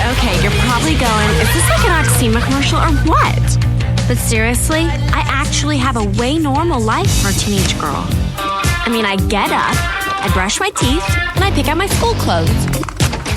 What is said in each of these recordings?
Okay, you're probably going, is this like an Oxyma commercial or what? But seriously, I actually have a way normal life for a teenage girl. I mean, I get up, I brush my teeth, and I pick out my school clothes.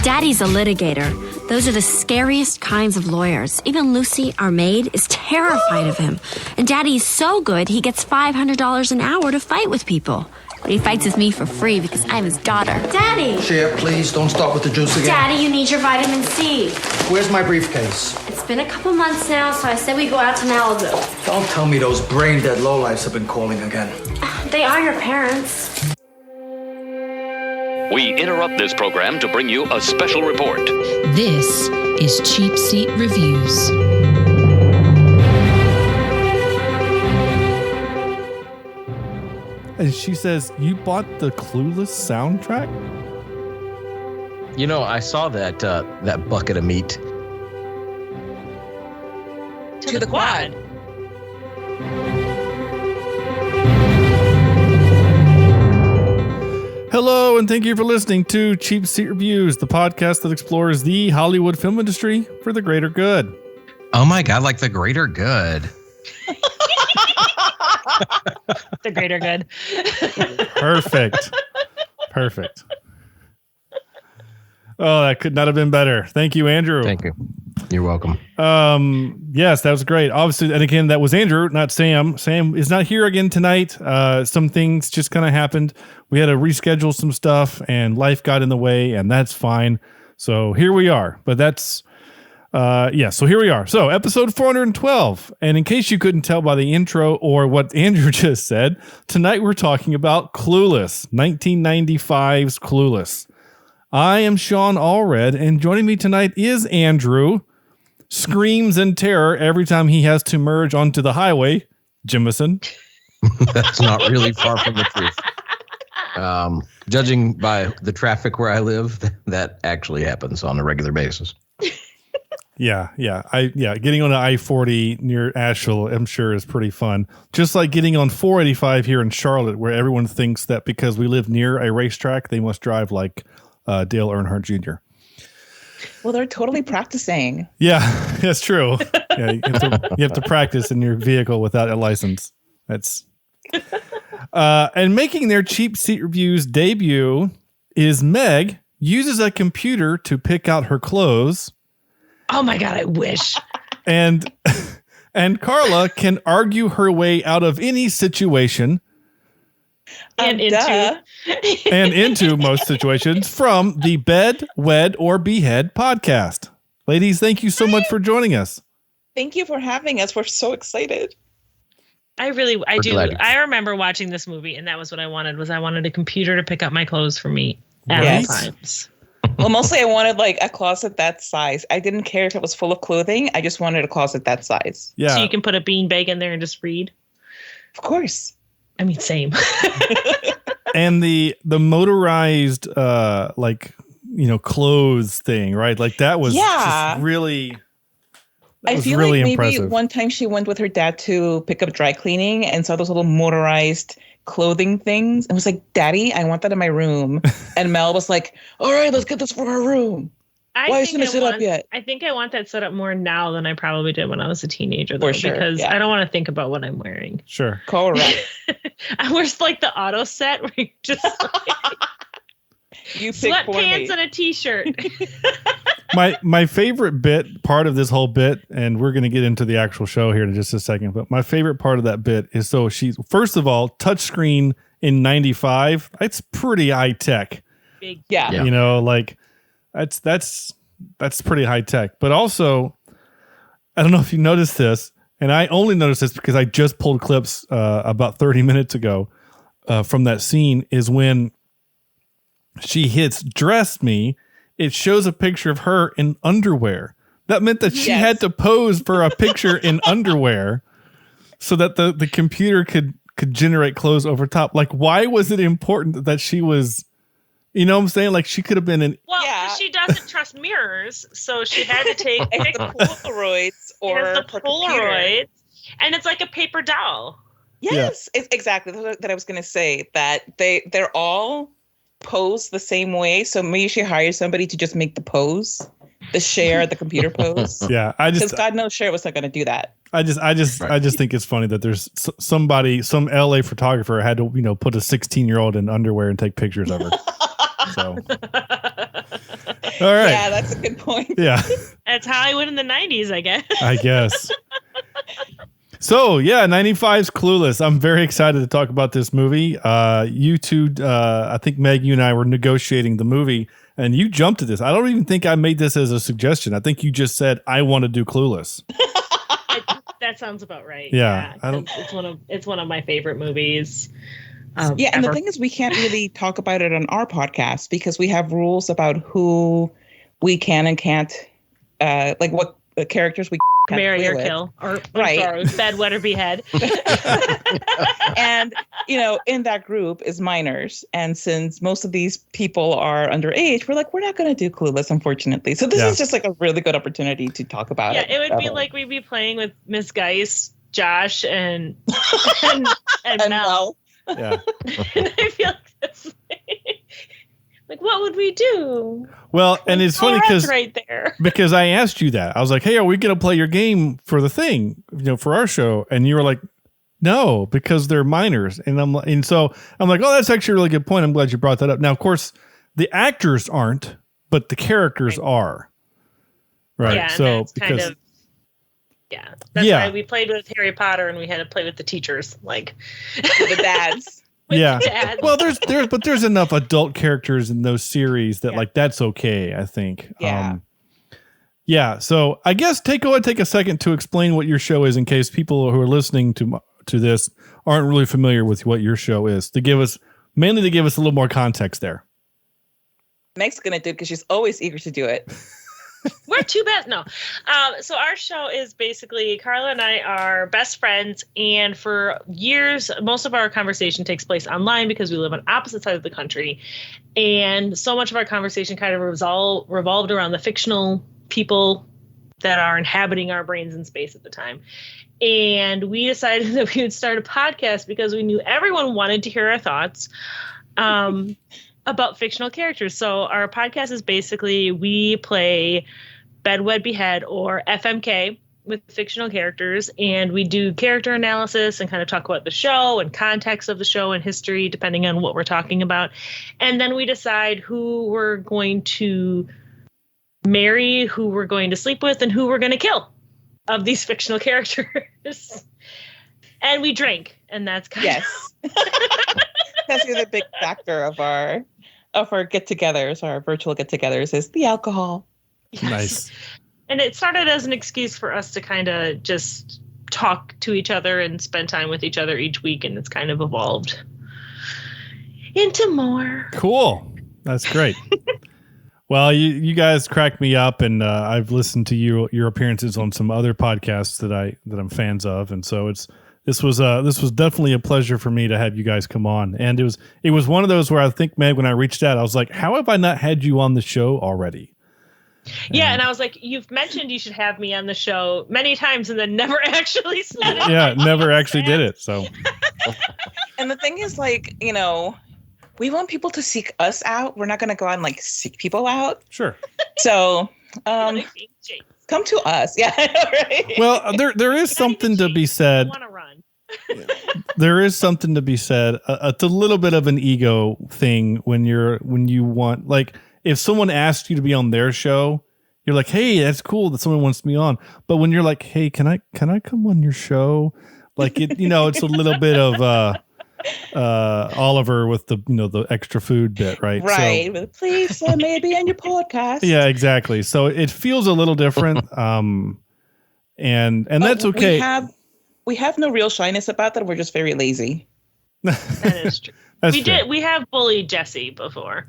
Daddy's a litigator. Those are the scariest kinds of lawyers. Even Lucy, our maid, is terrified of him. And Daddy's so good, he gets $500 an hour to fight with people. But he fights with me for free because I'm his daughter. Daddy! Cher, please don't start with the juice again. Daddy, you need your vitamin C. Where's my briefcase? It's been a couple months now, so I said we go out to Malibu. Don't tell me those brain-dead lowlifes have been calling again. They are your parents. We interrupt this program to bring you a special report. This is Cheapseat Reviews. And she says, you bought the Clueless soundtrack? You know, I saw that bucket of meat. To the quad. Hello, and thank you for listening to Cheapseat Reviews, the podcast that explores the Hollywood film industry for the greater good. Oh my God, like the greater good. The greater good. Perfect. Oh, that could not have been better. Thank you, Andrew. Thank you. You're welcome. Yes, that was great. Obviously, and again, that was Andrew, not Sam. Sam is not here again tonight. Some things just kind of happened. We had to reschedule some stuff, and life got in the way, and that's fine. So here we are. But that's so here we are. So episode 412. And in case you couldn't tell by the intro or what Andrew just said, tonight we're talking about Clueless, 1995's Clueless. I am Sean Allred, and joining me tonight is Andrew. Screams in terror every time he has to merge onto the highway, Jimison. That's not really far from the truth. Judging by the traffic where I live, that actually happens on a regular basis. Yeah. Getting on the I-40 near Asheville, I'm sure, is pretty fun. Just like getting on 485 here in Charlotte, where everyone thinks that because we live near a racetrack, they must drive like Dale Earnhardt Jr. Well, they're totally practicing. Yeah, that's true. Yeah, you have to practice in your vehicle without a license. That's and making their Cheap Seat Reviews debut is Meg. Uses a computer to pick out her clothes. Oh my God, I wish. And Carla can argue her way out of any situation. And into most situations from the Bed, Wed, or Behead podcast. Ladies, thank you so much for joining us. Thank you for having us. We're so excited. I do. I remember watching this movie, and that was what I wanted. I wanted a computer to pick up my clothes for me at all times. Well, mostly I wanted like a closet that size. I didn't care if it was full of clothing. I just wanted a closet that size. Yeah. So you can put a beanbag in there and just read. Of course. I mean, same. And the motorized clothes thing, right? Like that was just really. I feel really like impressive. Maybe one time she went with her dad to pick up dry cleaning and saw those little motorized clothing things and was like, Daddy, I want that in my room. And Mel was like, all right, let's get this for our room. Why isn't it set up yet? I think I want that set up more now than I probably did when I was a teenager, though, because I don't want to think about what I'm wearing. Sure. Correct. I wish like the auto set where you just you pick sweatpants and a t-shirt. My favorite part of this whole bit, and we're going to get into the actual show here in just a second, but my favorite part of that bit is she's, first of all, touchscreen in 95. It's pretty high tech. Big. Yeah. You know, like that's pretty high tech. But also, I don't know if you noticed this, and I only noticed this because I just pulled clips about 30 minutes ago from that scene, is when she hits dress me, it shows a picture of her in underwear. That meant that she had to pose for a picture in underwear so that the computer could generate clothes over top. Like, why was it important that she was, you know what I'm saying? Like, she could have been in. Well, she doesn't trust mirrors, so she had to take Polaroids or the Polaroids, and it's like a paper doll. Yes, it's exactly that I was going to say, that they're all pose the same way. So maybe she hires somebody to just make the pose. the Cher, the computer pose. Yeah, because God knows Cher was not going to do that. I just think it's funny that there's somebody, some LA photographer had to, put a 16-year-old in underwear and take pictures of her. So, all right. Yeah, that's a good point. Yeah. That's Hollywood in the 90s, I guess. I guess. So, yeah, 95's Clueless. I'm very excited to talk about this movie. You two, I think Meg, you and I were negotiating the movie, and you jumped at this. I don't even think I made this as a suggestion. I think you just said, I want to do Clueless. That sounds about right. Yeah. It's one of my favorite movies. And ever. the thing is, we can't really talk about it on our podcast because we have rules about who we can and can't, like what characters we can marry or kill, or right. Sorry, Bed Wed or Behead. And in that group is minors, and since most of these people are underage, we're not going to do Clueless, unfortunately. So this is just like a really good opportunity to talk about it. Yeah, it would be like we'd be playing with Miss Geis, Josh, and Mel. Yeah. And I feel like that's like, what would we do? Well, and it's funny because I asked you that. I was like, hey, are we going to play your game for the thing, for our show? And you were like, no, because they're minors. And so I'm like, oh, that's actually a really good point. I'm glad you brought that up. Now, of course, the actors aren't, but the characters are. Right. Yeah, so that's because that's why we played with Harry Potter and we had to play with the teachers, like the dads. Dads. Well, there's enough adult characters in those series that that's okay, I think. Yeah. So I guess take a second to explain what your show is in case people who are listening to this aren't really familiar with what your show is, to give us a little more context there. Meg's going to do it because she's always eager to do it. We're too bad. No. So our show is basically Carla and I are best friends. And for years, most of our conversation takes place online because we live on opposite sides of the country. And so much of our conversation kind of revolved around the fictional people that are inhabiting our brains in space at the time. And we decided that we would start a podcast because we knew everyone wanted to hear our thoughts. About fictional characters. So our podcast is basically we play Bed Wed Behead or FMK with fictional characters, and we do character analysis and kind of talk about the show and context of the show and history depending on what we're talking about. And then we decide who we're going to marry, who we're going to sleep with, and who we're going to kill of these fictional characters. And we drink, and that's kind of that's the other big factor of our get-togethers, our virtual get-togethers, is the alcohol. Yes. Nice. And it started as an excuse for us to kind of just talk to each other and spend time with each other each week, and it's kind of evolved into more. Cool. That's great. Well, you guys crack me up, and I've listened to your appearances on some other podcasts that I'm fans of, and so This was definitely a pleasure for me to have you guys come on. And it was one of those where I think, Meg, when I reached out, I was like, how have I not had you on the show already? Yeah. And I was like, you've mentioned you should have me on the show many times and then never actually said it. Yeah. Never actually did it. So. And the thing is, we want people to seek us out. We're not going to go out and seek people out. Sure. So, come to us. Yeah. Right. Well, there is something to be said. I want to run. There is something to be said. It's a little bit of an ego thing when you want, if someone asks you to be on their show, you're like, hey, that's cool that someone wants me on. But when you're like, hey, can I come on your show? It's a little bit of Oliver with the extra food bit, right? Right. So, please, maybe on your podcast. Yeah, exactly. So it feels a little different. And that's okay. We have no real shyness about that. We're just very lazy. That is true. We have bullied Jesse before.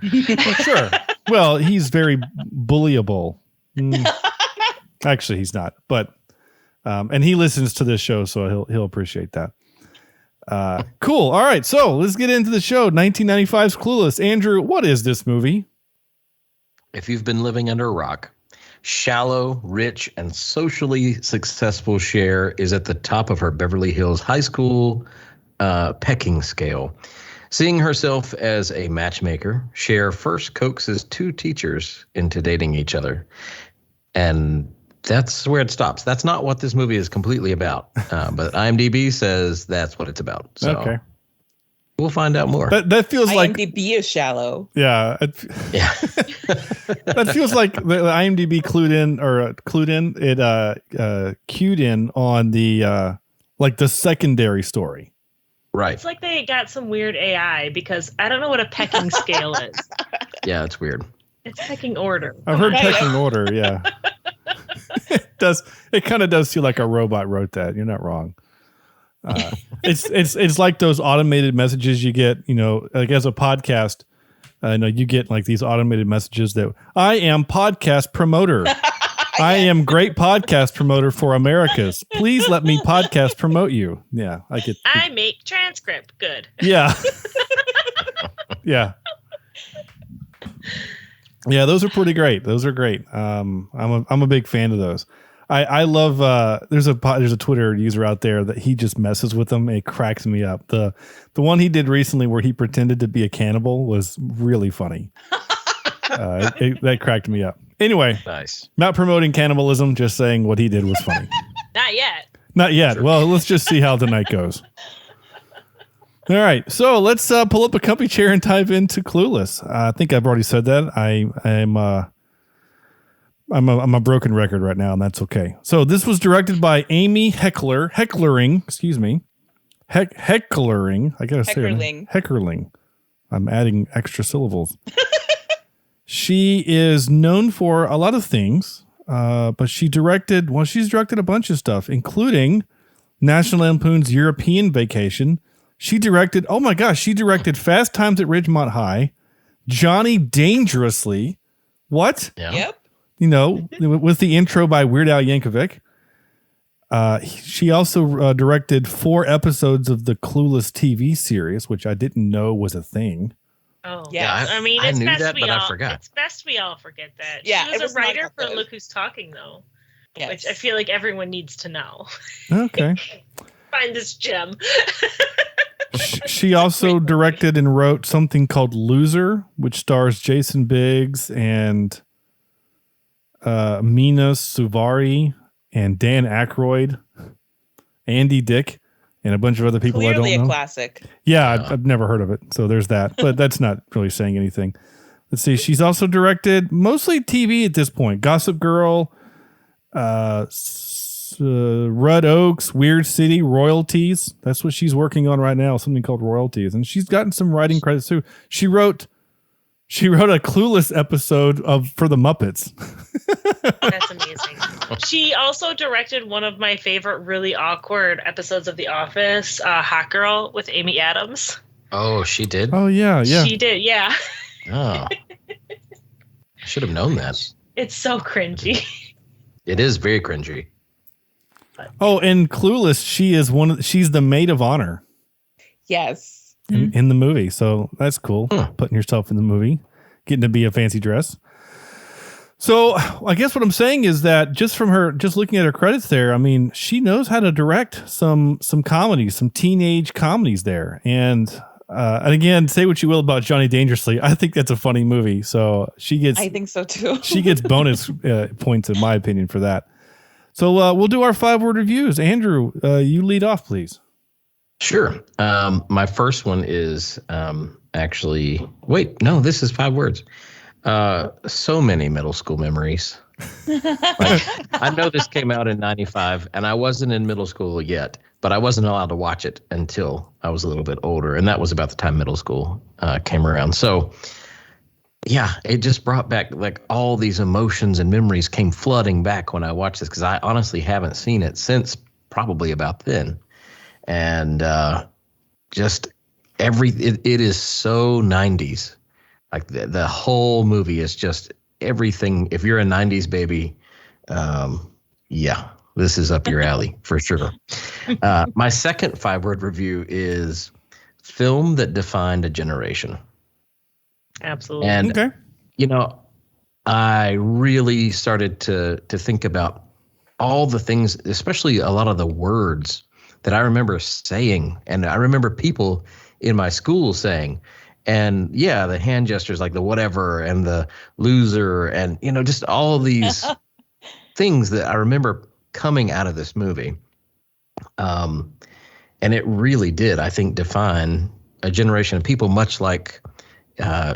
Sure. Well, he's very bullyable. Actually, he's not, but and he listens to this show, so he'll appreciate that. Cool. All right. So let's get into the show. 1995's Clueless. Andrew, what is this movie? If you've been living under a rock, shallow, rich, and socially successful Cher is at the top of her Beverly Hills high school pecking scale. Seeing herself as a matchmaker, Cher first coaxes two teachers into dating each other. And that's where it stops. That's not what this movie is completely about. But IMDb says that's what it's about. So Okay. we'll find out more. That feels like IMDb is shallow. yeah. Yeah. That feels like the IMDb clued in. It cued in on the like the secondary story. Right. It's like they got some weird AI because I don't know what a pecking scale is. Yeah, it's weird. It's pecking order. I've heard pecking order. Yeah. It kind of does feel like a robot wrote that. You're not wrong. It's like those automated messages you get, like as a podcast, you get like these automated messages that I am podcast promoter. I am great podcast promoter for Americas. Please let me podcast promote you. Yeah. I make transcript. Good. Yeah. Yeah. Yeah. Those are pretty great. Those are great. I'm a big fan of those. I love, there's a Twitter user out there that he just messes with them. It cracks me up. The one he did recently where he pretended to be a cannibal was really funny. That cracked me up. Anyway, nice. Not promoting cannibalism, just saying what he did was funny. Not yet. Not yet. Sure. Well, let's just see how the night goes. All right, so let's pull up a comfy chair and dive into Clueless. I think I've already said that. I'm a broken record right now, and that's okay. So this was directed by Amy Heckerling. Excuse me, Heckerling. I gotta say it. Heckerling. I'm adding extra syllables. She is known for a lot of things, but she's directed a bunch of stuff, including National Lampoon's European Vacation. She directed Fast Times at Ridgemont High, Johnny Dangerously. What? Yeah. Yep. With the intro by Weird Al Yankovic. She also directed 4 episodes of the Clueless TV series, which I didn't know was a thing. Oh, yeah. I mean, I knew that, but I forgot. It's best we all forget that. Yeah, she was a writer for Look Who's Talking, though, yes. which I feel like everyone needs to know. Okay. Find this gem. She also directed and wrote something called Loser, which stars Jason Biggs and Mina Suvari and Dan Aykroyd, Andy Dick, and a bunch of other people Clearly I don't know. a classic. Yeah, I've never heard of it. So there's that. But that's not really saying anything. Let's see. She's also directed mostly TV at this point. Gossip Girl, Red Oaks, Weird City, Royalties. That's what she's working on right now, something called Royalties. And she's gotten some writing credits too. She wrote a Clueless episode for the Muppets. That's amazing. She also directed one of my favorite really awkward episodes of The Office, Hot Girl with Amy Adams. Oh, she did? Oh, yeah. She did, yeah. Oh. I should have known that. It's so cringy. It is very cringy. Oh, and Clueless, she's the maid of honor. Yes. In the movie. So that's cool. Putting yourself in the movie, getting to be a fancy dress. So I guess what I'm saying is that just looking at her credits there, I mean, she knows how to direct some comedies, some teenage comedies there. And again, say what you will about Johnny Dangerously, I think that's a funny movie. So I think so too. She gets bonus points in my opinion for that. So we'll do our 5-word reviews. Andrew, you lead off, please. Sure. My first one is this is 5 words. So many middle school memories. I know this came out in 95 and I wasn't in middle school yet, but I wasn't allowed to watch it until I was a little bit older. And that was about the time middle school came around. So yeah, it just brought back like all these emotions and memories came flooding back when I watched this, because I honestly haven't seen it since probably about then. And it is so 90s. Like the whole movie is just everything. If you're a 90s baby, this is up your alley for sure. My second 5-word review is film that defined a generation. Absolutely. And, okay. I really started to think about all the things, especially a lot of the words that I remember saying. And I remember people in my school saying, and yeah, the hand gestures like the whatever and the loser and, just all of these things that I remember coming out of this movie. And it really did, I think, define a generation of people, much like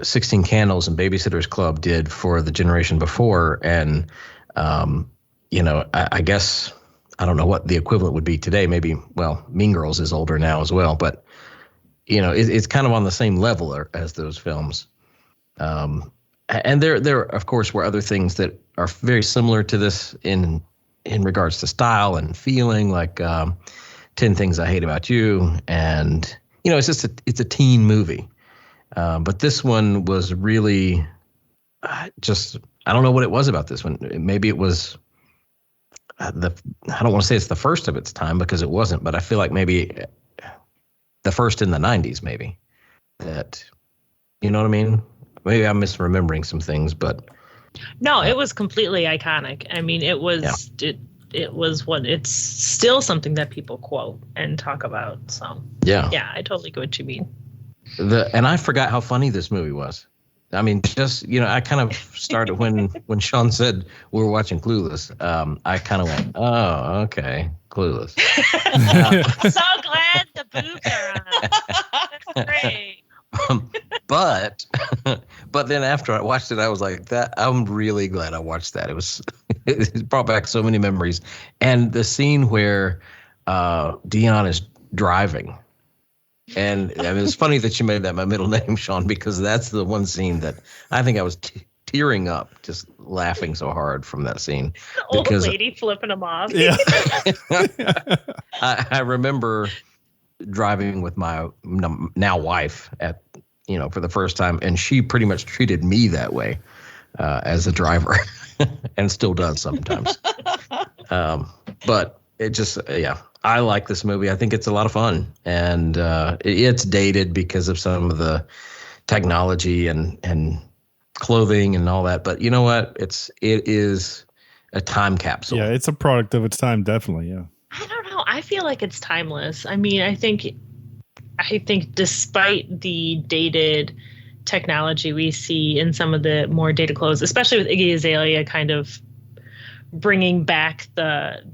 16 Candles and Babysitter's Club did for the generation before. And, I guess, I don't know what the equivalent would be today. Maybe, well, Mean Girls is older now as well. But, it's kind of on the same level as those films. And there, of course, were other things that are very similar to this in regards to style and feeling, like 10 Things I Hate About You. And, it's a teen movie. But this one was really I don't know what it was about this one. Maybe it was I don't want to say it's the first of its time, because it wasn't, but I feel like maybe the first in the 90s, maybe. That, you know what I mean? Maybe I'm misremembering some things, but no, it was completely iconic. I mean, it was it's still something that people quote and talk about. So yeah, I totally get what you mean. And I forgot how funny this movie was. I mean, just, I kind of started when Sean said we were watching Clueless. I kind of went, oh, okay, Clueless. So glad the boobs are on. Great. But then after I watched it, I was like, I'm really glad I watched that. It brought back so many memories. And the scene where Dion is driving. And I mean, it's funny that you made that my middle name, Sean, because that's the one scene that I think I was tearing up, just laughing so hard from that scene. The old lady flipping him off. Yeah. I remember driving with my now wife for the first time, and she pretty much treated me that way as a driver, and still does sometimes. But it just, I like this movie. I think it's a lot of fun, and it's dated because of some of the technology and clothing and all that. But you know what? It is a time capsule. Yeah, it's a product of its time, definitely. Yeah. I don't know. I feel like it's timeless. I mean, I think despite the dated technology we see in some of the more dated clothes, especially with Iggy Azalea kind of bringing back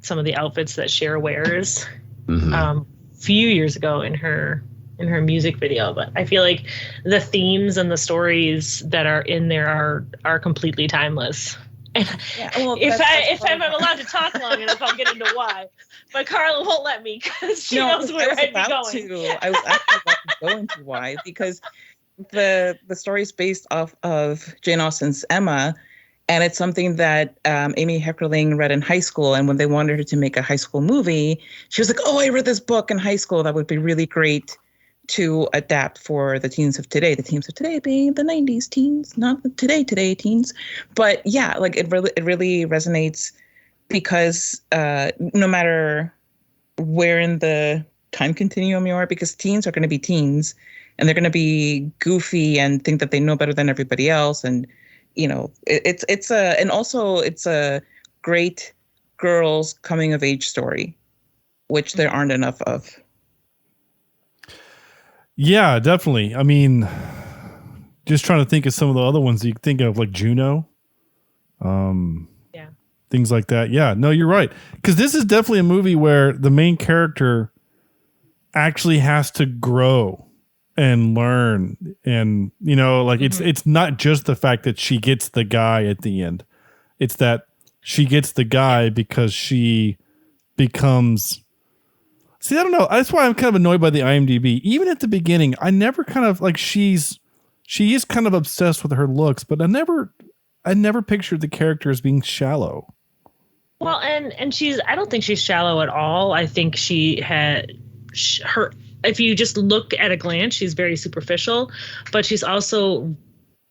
some of the outfits that Cher wears few years ago in her music video. But I feel like the themes and the stories that are in there are completely timeless. And if I'm allowed to talk long enough, I'll get into why. But Carla won't let me because she knows where I'd be going. I was actually about to go into why, because the story is based off of Jane Austen's Emma, and it's something that Amy Heckerling read in high school. And when they wanted her to make a high school movie, she was like, "Oh, I read this book in high school. That would be really great to adapt for the teens of today." The teens of today being the 90s teens, not the today teens. But yeah, like it really resonates because no matter where in the time continuum you are, because teens are going to be teens and they're going to be goofy and think that they know better than everybody else. And, it's a great girls coming of age story, which there aren't enough of. Yeah, definitely. I mean, just trying to think of some of the other ones you think of, like Juno. Things like that. Yeah, no, you're right. Because this is definitely a movie where the main character actually has to grow and learn. And, it's not just the fact that she gets the guy at the end. It's that she gets the guy because she becomes... See, I don't know. That's why I'm kind of annoyed by the IMDb. Even at the beginning, I never kind of like she is kind of obsessed with her looks, but I never pictured the character as being shallow. Well, and I don't think she's shallow at all. I think she had her, if you just look at a glance, she's very superficial, but she's also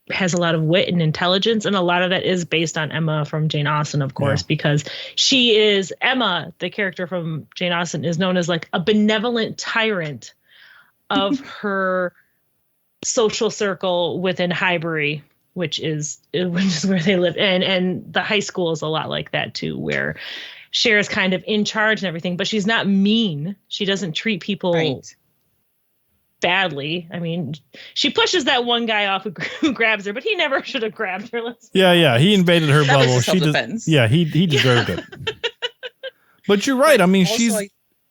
has a lot of wit and intelligence, and a lot of that is based on Emma from Jane Austen, of course, because she is Emma, the character from Jane Austen, is known as like a benevolent tyrant of her social circle within Highbury, which is where they live, and the high school is a lot like that too, where Cher is kind of in charge and everything, but she's not mean. She doesn't treat people badly. I mean, she pushes that one guy off who grabs her, but he never should have grabbed her. Yeah. He invaded her That was bubble. self-defense. He deserved it. But you're right. I mean,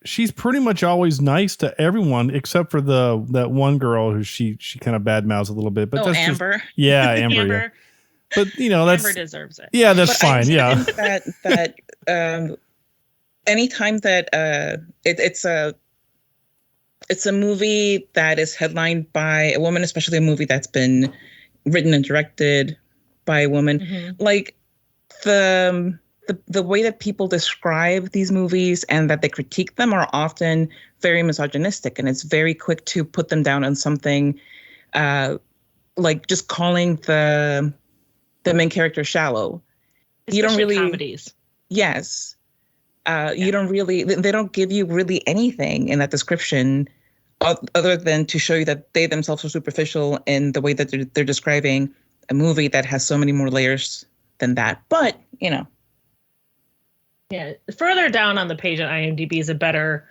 she's pretty much always nice to everyone except for that one girl who she kind of badmouths a little bit. But that's Amber. Just, yeah, Amber. Yeah. But that's Amber deserves it. Yeah, that's but fine. I think that anytime that it's a movie that is headlined by a woman, especially a movie that's been written and directed by a woman, like the way that people describe these movies and that they critique them are often very misogynistic, and it's very quick to put them down on something like just calling the main character shallow. Especially you don't really comedies. Yes. You don't really, they don't give you really anything in that description other than to show you that they themselves are superficial in the way that they're describing a movie that has so many more layers than that. But, Yeah. Further down on the page on IMDb is a better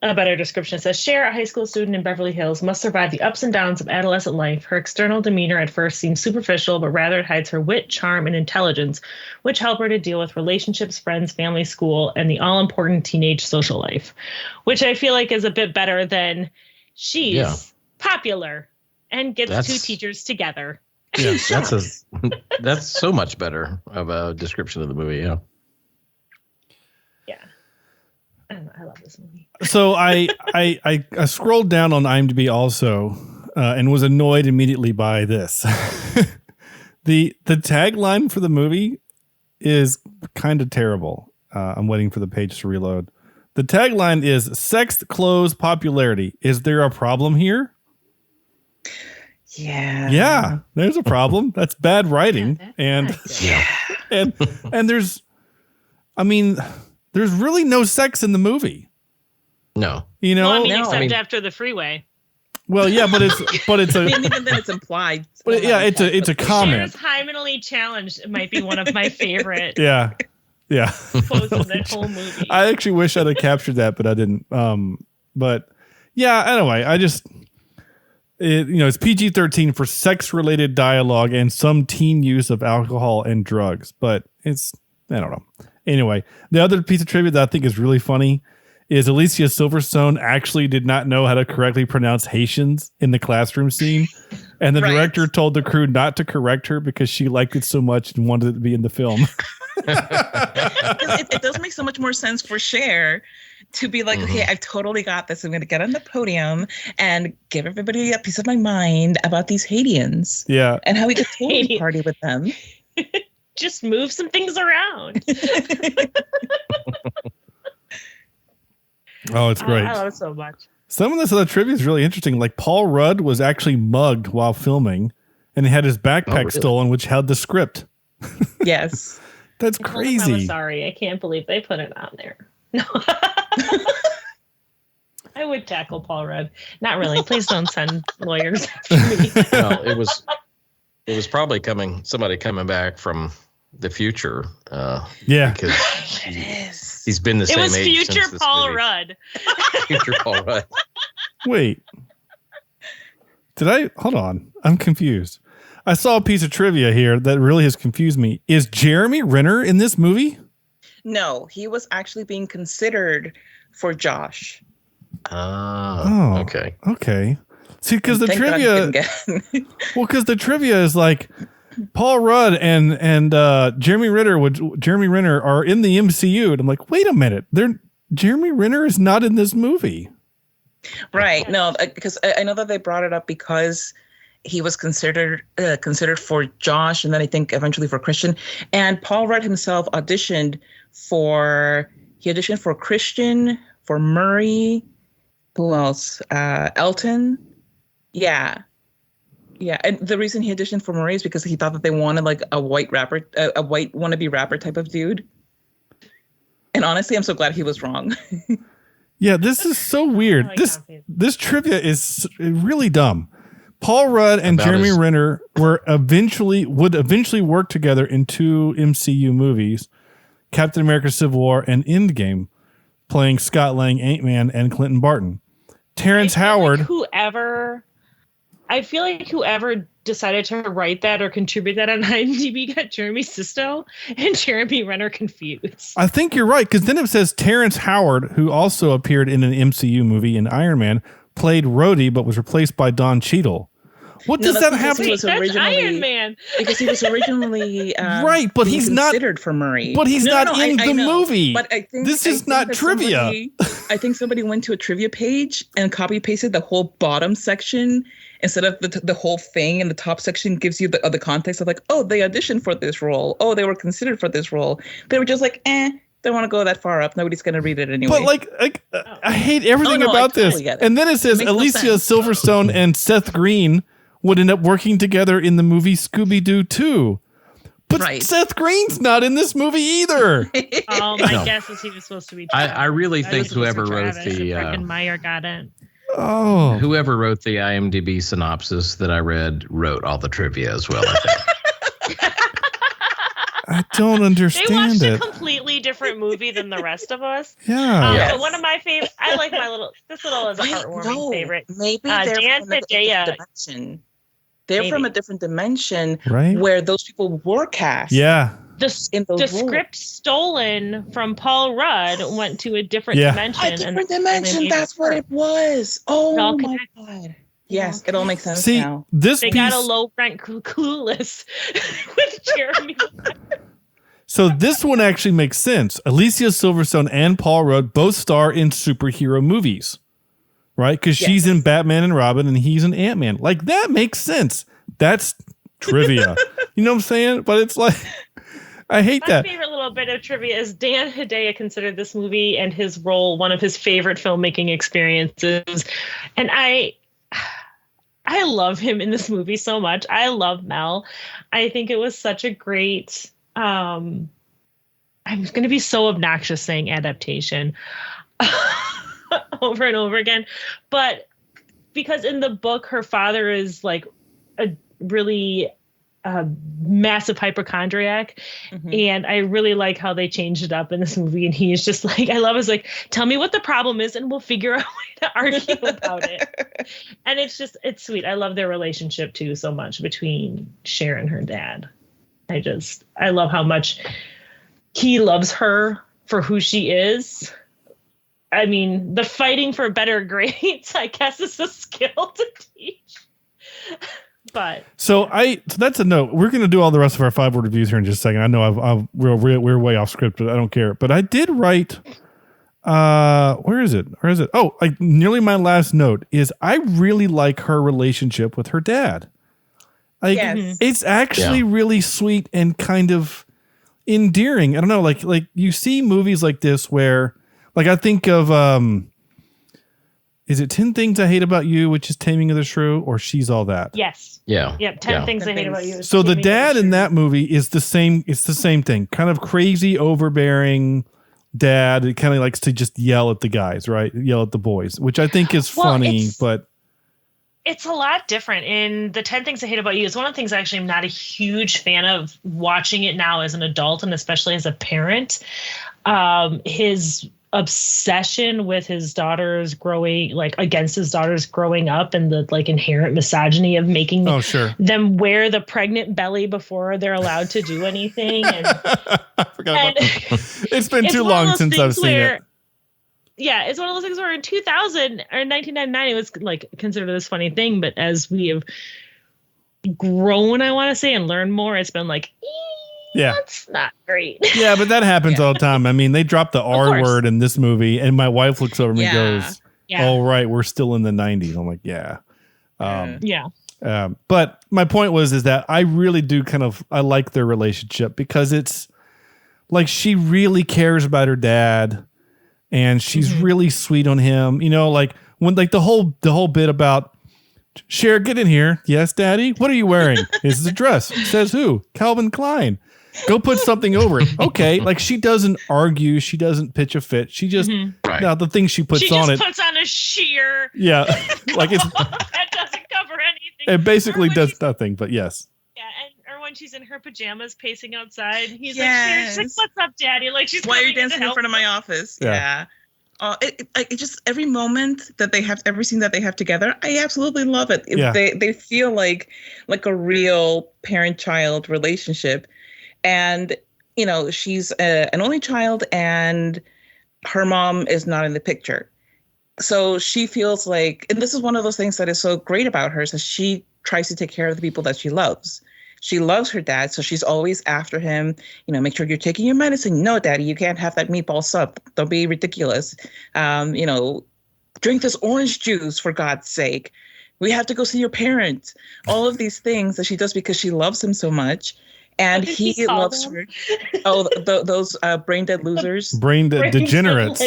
description. It says, Cher, a high school student in Beverly Hills, must survive the ups and downs of adolescent life. Her external demeanor at first seems superficial, but rather it hides her wit, charm, and intelligence, which help her to deal with relationships, friends, family, school, and the all-important teenage social life, which I feel like is a bit better than she's popular and gets two teachers together. Yeah, that's so much better of a description of the movie. Yeah. I love this movie. So I scrolled down on IMDb also and was annoyed immediately by this. The tagline for the movie is kind of terrible. I'm waiting for the page to reload. The tagline is sex, clothes, popularity. Is there a problem here? Yeah, there's a problem. That's bad writing. And there's really no sex in the movie. No. Except after the freeway. Well, yeah, but it's even then it's implied. But yeah, it's a comment. Cher's hymenally challenged. It might be one of my favorite. Yeah. Quotes in that whole movie. I actually wish I'd have captured that, but I didn't. But yeah, anyway, it's PG-13 for sex-related dialogue and some teen use of alcohol and drugs, but I don't know. Anyway, the other piece of trivia that I think is really funny is Alicia Silverstone actually did not know how to correctly pronounce Haitians in the classroom scene. And the director told the crew not to correct her because she liked it so much and wanted it to be in the film. It does make so much more sense for Cher to be like, okay, I've totally got this. I'm going to get on the podium and give everybody a piece of my mind about these Haitians. Yeah. And how we could totally party with them. Just move some things around. Oh, it's great. I love it so much. Some of this other trivia is really interesting. Like Paul Rudd was actually mugged while filming and he had his backpack stolen, which held the script. Yes. That's crazy. I'm sorry. I can't believe they put it on there. No. I would tackle Paul Rudd. Not really. Please don't send lawyers after me. No, it was probably somebody coming back from the future. Because it is. He's been the same age. It was future Paul movie. Rudd. Future Paul Rudd. Wait. Hold on. I'm confused. I saw a piece of trivia here that really has confused me. Is Jeremy Renner in this movie? No, he was actually being considered for Josh. Okay. Okay. See, because the trivia is like Paul Rudd and Jeremy Renner are in the MCU, and I'm like, wait a minute, Jeremy Renner is not in this movie, right? No, because I know that they brought it up because he was considered for Josh, and then I think eventually for Christian. And Paul Rudd himself auditioned for Christian, for Murray. Who else? Elton. Yeah. And the reason he auditioned for Murray is because he thought that they wanted like a white rapper, a white wannabe rapper type of dude. And honestly, I'm so glad he was wrong. Yeah, this is so weird. This trivia is really dumb. Paul Rudd and Jeremy Renner would eventually work together in 2 MCU movies, Captain America: Civil War and Endgame, playing Scott Lang, Ant-Man, and Clinton Barton. Terrence Howard. I feel like whoever decided to write that or contribute that on IMDb got Jeremy Sisto and Jeremy Renner confused. I think you're right, because then it says Terrence Howard, who also appeared in an MCU movie in Iron Man, played Rhodey, but was replaced by Don Cheadle. What does that have to do? That's Iron Man. Because he was originally right, but he's not considered for Murray. But he's not in the movie. But I think this is not trivia. I think somebody went to a trivia page and copy pasted the whole bottom section instead of the whole thing. And the top section gives you the context of like, oh, they auditioned for this role. Oh, they were considered for this role. They were just like, don't want to go that far up. Nobody's going to read it anyway. But I hate everything about this. And then it says Alicia Silverstone and Seth Green would end up working together in the movie Scooby-Doo 2. But Seth Green's not in this movie either. My guess is he was supposed to be. I really think whoever wrote Meyer got it. Oh, whoever wrote the IMDb synopsis that I read wrote all the trivia as well. I think. I don't understand it. They watched a completely different movie than the rest of us. Yeah. But one of my favorite. I like this little is a heartwarming favorite. Maybe they're Dan from a different dimension. They're from a different dimension, right? Where those people were cast. Yeah. The script stolen from Paul Rudd went to a different dimension. A different dimension. That's what it was. Oh my God. Yes, it all makes sense now. They got a low rent Clueless with Jeremy. So this one actually makes sense. Alicia Silverstone and Paul Rudd both star in superhero movies, right? Because she's in Batman and Robin and he's in Ant-Man. Like, that makes sense. That's trivia. You know what I'm saying? But it's like, I hate that. My favorite little bit of trivia is Dan Hedaya considered this movie and his role one of his favorite filmmaking experiences. And I love him in this movie so much. I love Mel. I think it was such a great, I'm going to be so obnoxious saying adaptation over and over again. But because in the book, her father is like a really massive hypochondriac. Mm-hmm. And I really like how they changed it up in this movie. And he is just like, I love his like, tell me what the problem is and we'll figure out a way to argue about it. And it's sweet. I love their relationship too so much between Cher and her dad. I love how much he loves her for who she is. I mean, the fighting for better grades, I guess, is a skill to teach. But so that's a note. We're going to do all the rest of our 5-word reviews here in just a second. I know we're way off script, but I don't care. But I did write. Where is it? Oh, nearly my last note is I really like her relationship with her dad. It's actually really sweet and kind of endearing. I don't know, like you see movies like this where, like, I think of is it 10 Things I Hate About You, which is Taming of the Shrew, or She's All That? Yes. Yeah. Yep. 10 Things I Hate About You. So the dad in that movie is the same. It's the same thing. Kind of crazy, overbearing dad. It kind of likes to just yell at the guys, right? Yell at the boys, which I think is funny, but it's a lot different. In the 10 Things I Hate About You, it's one of the things actually I'm not a huge fan of watching it now as an adult and especially as a parent. His obsession with his daughters growing, like against his daughters growing up, and the like inherent misogyny of making them wear the pregnant belly before they're allowed to do anything. And I forgot about that. It's been too long since I've seen it. Yeah, it's one of those things where in 2000 or 1999 it was like considered this funny thing, but as we have grown, I want to say, and learned more, it's been like, that's not great. Yeah, but that happens all the time. I mean, they dropped the R word in this movie, and my wife looks over me and goes, "Oh, right, we're still in the 90s." I'm like, "Yeah." But my point is that I really do I like their relationship because it's like she really cares about her dad, and she's really sweet on him. You know, like when like the whole bit about Cher, get in here. Yes, Daddy. What are you wearing? This is a dress. Says who? Calvin Klein. Go put something over it. Okay. Like she doesn't argue. She doesn't pitch a fit. She just, now the thing she puts on it. She puts on a sheer. Yeah. Like it's. That doesn't cover anything. It basically does nothing, but yes. Yeah. Or when she's in her pajamas pacing outside, he's like, Cher, she's like, what's up, Daddy? Like she's why are you dancing in front of my office? Yeah. It just every moment that they have, every scene that they have together, I absolutely love it. Yeah. They feel like a real parent-child relationship, and she's an only child, and her mom is not in the picture, so she feels like, and this is one of those things that is so great about her, is that she tries to take care of the people that she loves. She loves her dad, so she's always after him. Make sure you're taking your medicine. No, Daddy, you can't have that meatball sub. Don't be ridiculous. Drink this orange juice, for God's sake. We have to go see your parents. All of these things that she does because she loves him so much. And he loves her. Oh, those brain dead losers. Brain degenerates.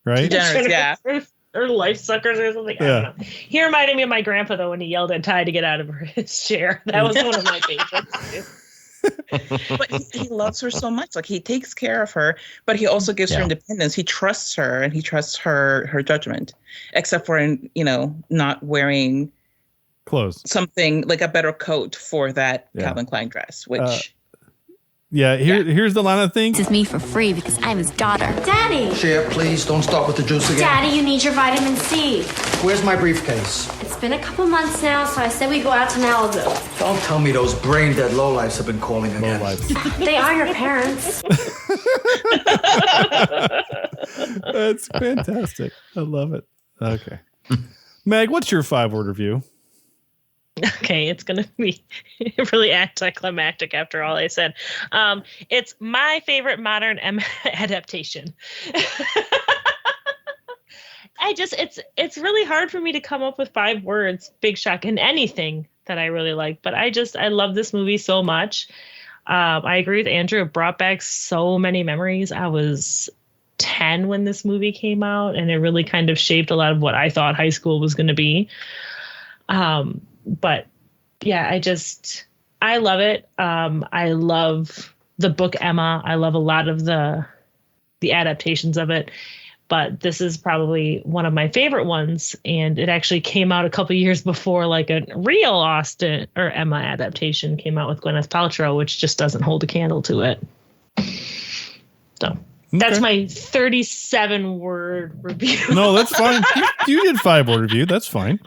Right? Degenerates, yeah. Or life suckers or something. I don't know. He reminded me of my grandpa, though, when he yelled at Ty to get out of his chair. That was one of my favorites. But he loves her so much. Like, he takes care of her, but he also gives her independence. He trusts her, and he trusts her judgment, except for not wearing clothes, something like a better coat for that Calvin Klein dress, which. Here's the line of things. This is me for free because I'm his daughter. Daddy! Cher, please don't start with the juice again. Daddy, you need your vitamin C. Where's my briefcase? It's been a couple months now, so I said we go out to Malibu. Don't tell me those brain-dead lowlifes have been calling again. They are your parents. That's fantastic. I love it. Okay. Meg, what's your 5-word review? Okay, it's going to be really anticlimactic after all I said. It's my favorite modern adaptation. It's really hard for me to come up with 5 words, big shock, in anything that I really like. But I love this movie so much. I agree with Andrew. It brought back so many memories. I was 10 when this movie came out, and it really kind of shaped a lot of what I thought high school was going to be. But yeah, I love it. I love the book Emma. I love a lot of the adaptations of it, but this is probably one of my favorite ones. And it actually came out a couple years before like a real Austen or Emma adaptation came out with Gwyneth Paltrow, which just doesn't hold a candle to it. So that's my 37-word review. No, that's fine. You did 5-word review. That's fine.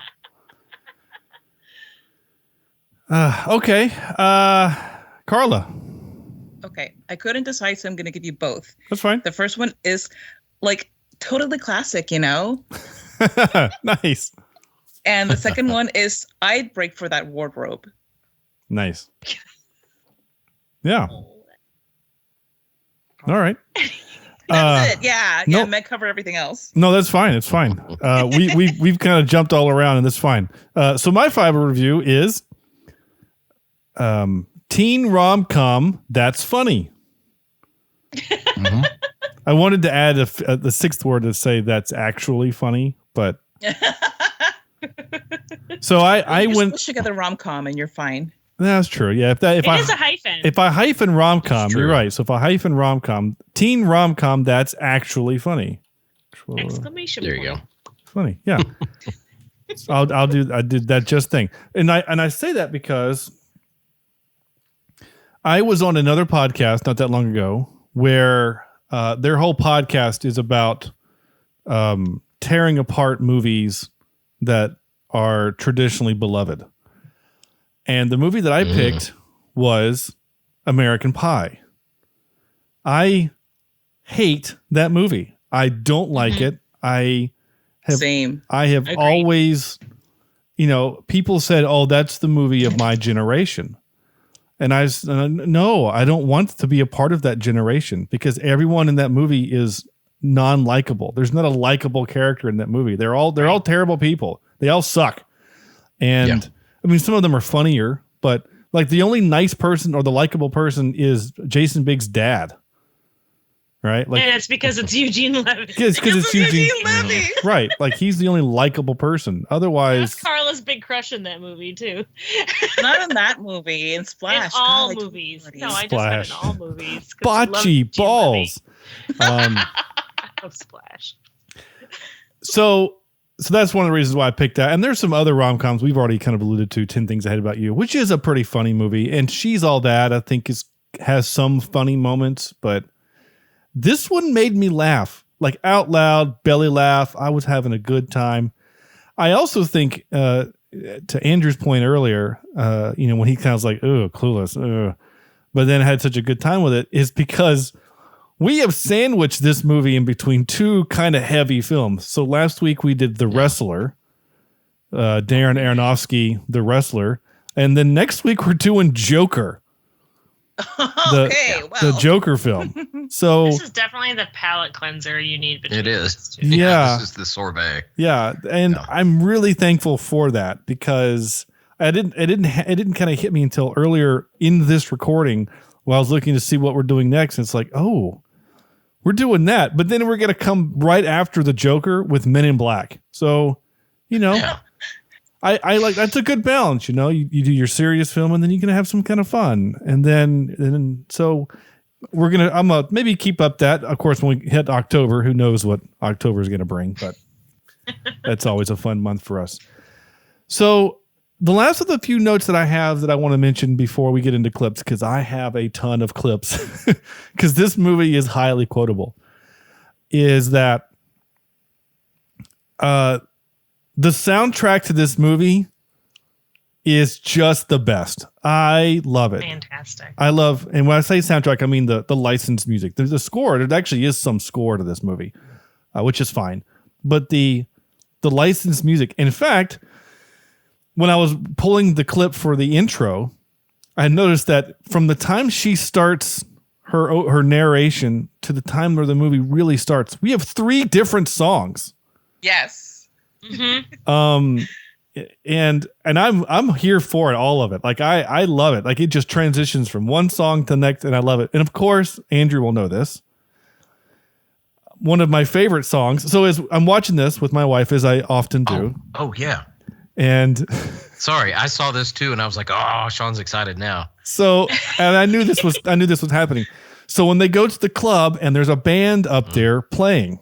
Okay. Carla. Okay. I couldn't decide, so I'm going to give you both. That's fine. The first one is like totally classic, Nice. And the second one is I'd break for that wardrobe. Nice. Yeah. All right. That's it. Yeah. No, Meg covered everything else. No, that's fine. It's fine. We've kind of jumped all around, and that's fine. So my 5-word review is teen rom-com that's funny. Mm-hmm. I wanted to add the 6th word to say that's actually funny, but so I went push together rom-com and you're fine. That's true. Yeah, it is a hyphen. If I hyphen rom-com, you're right. So if I hyphen rom-com, teen rom-com that's actually funny. Exclamation there point. you go. Funny. Yeah. I did that just thing. And I say that because I was on another podcast not that long ago where their whole podcast is about tearing apart movies that are traditionally beloved. And the movie that I picked was American Pie. I hate that movie. I don't like it. I have always, people said, "Oh, that's the movie of my generation." And no, I don't want to be a part of that generation because everyone in that movie is non-likable. There's not a likable character in that movie. They're all terrible people. They all suck. And I mean, some of them are funnier, but like the only nice person or the likable person is Jason Biggs' dad. Right? Like, and it's because it's Eugene Levy. Because it's Eugene Levy. Right. Like he's the only likable person. Otherwise, that's Carla's big crush in that movie too. Not in that movie. In Splash. In all movies. No, I just meant in all movies. Bocce balls. Splash. So that's one of the reasons why I picked that. And there's some other rom-coms we've already kind of alluded to. 10 Things I Hate About You, which is a pretty funny movie. And She's All That, I think, has some funny moments, but this one made me laugh. like out loud, belly laugh. I was having a good time. I also think, to Andrew's point earlier, when he kind of was like, "Oh, Clueless," but then had such a good time with it, is because we have sandwiched this movie in between two kind of heavy films. So last week we did The Wrestler, Darren Aronofsky, The Wrestler, and then next week we're doing Joker. The Joker film. So this is definitely the palate cleanser you need. It is. Yeah. This is the sorbet. Yeah, and I'm really thankful for that because it didn't kind of hit me until earlier in this recording while I was looking to see what we're doing next. And it's like, oh, we're doing that, but then we're gonna come right after the Joker with Men in Black. So, I like that's a good balance, you do your serious film and then you can have some kind of fun. And then so I'm gonna maybe keep up that. Of course, when we hit October, who knows what October is gonna bring, but that's always a fun month for us. So the last of the few notes that I have that I want to mention before we get into clips, because I have a ton of clips, because this movie is highly quotable, is that the soundtrack to this movie is just the best. I love it. Fantastic. And when I say soundtrack, I mean the licensed music. There's a score. There actually is some score to this movie, which is fine. But the licensed music, in fact, when I was pulling the clip for the intro, I noticed that from the time she starts her narration to the time where the movie really starts, we have 3 different songs. Yes. Mm-hmm. And I'm here for it, all of it. Like I love it. Like it just transitions from one song to the next, and I love it. And of course, Andrew will know this. One of my favorite songs. So as I'm watching this with my wife, as I often do. Oh yeah. And sorry, I saw this too, and I was like, "Oh, Sean's excited now." So, and I knew this was happening. So when they go to the club and there's a band up there playing.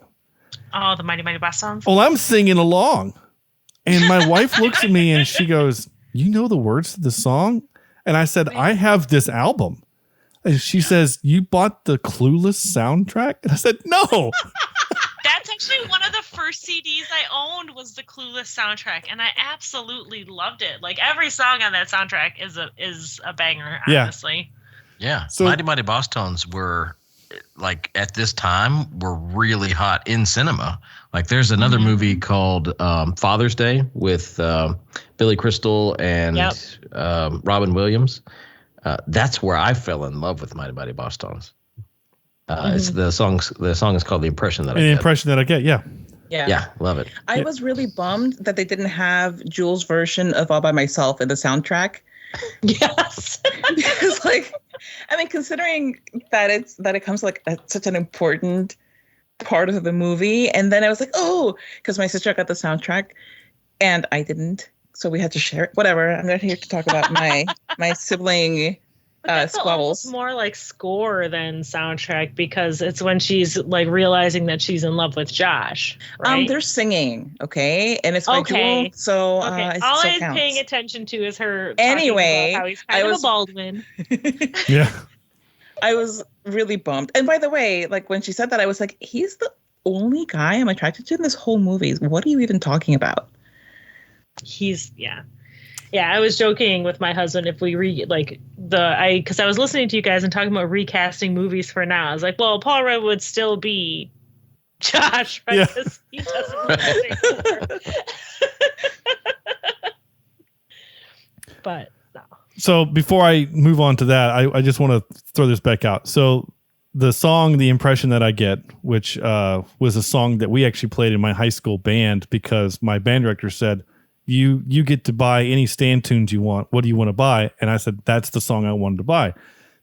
Oh, the Mighty Mighty Bosstones. Well, I'm singing along, and my wife looks at me and she goes, "You know the words to the song?" And I said, "I have this album." And she says, "You bought the Clueless soundtrack?" And I said, "No." That's actually one of the first CDs I owned was the Clueless soundtrack, and I absolutely loved it. Like every song on that soundtrack is a banger, honestly. Yeah. So, Mighty Mighty Bosstones were, like, at this time, were really hot in cinema. Like there's another movie called Father's Day with Billy Crystal and Robin Williams. That's where I fell in love with Mighty Mighty Bosstones. It's the song is called The Impression That I Get. The Impression That I Get, yeah. Yeah, love it. I was really bummed that they didn't have Jules' version of All by Myself in the soundtrack. Yes. Because considering that it comes like such an important part of the movie, and then I was like, oh, because my sister got the soundtrack and I didn't, so we had to share it. Whatever. I'm not here to talk about my sibling squabbles. More like score than soundtrack, because it's when she's like realizing that she's in love with Josh. Right? They're singing, okay, and it's by Jewel, so all I'm paying attention to is her. Anyway, about how he's kind of a Baldwin. Yeah, I was really bummed. And by the way, like when she said that, I was like, he's the only guy I'm attracted to in this whole movie. What are you even talking about? Yeah, I was joking with my husband if we because I was listening to you guys and talking about recasting movies for now. I was like, well, Paul Rudd would still be Josh, right? Because he doesn't really But no. So before I move on to that, I just want to throw this back out. So the song, The Impression That I Get, which was a song that we actually played in my high school band because my band director said, You get to buy any stand tunes you want. What do you want to buy? And I said, that's the song I wanted to buy.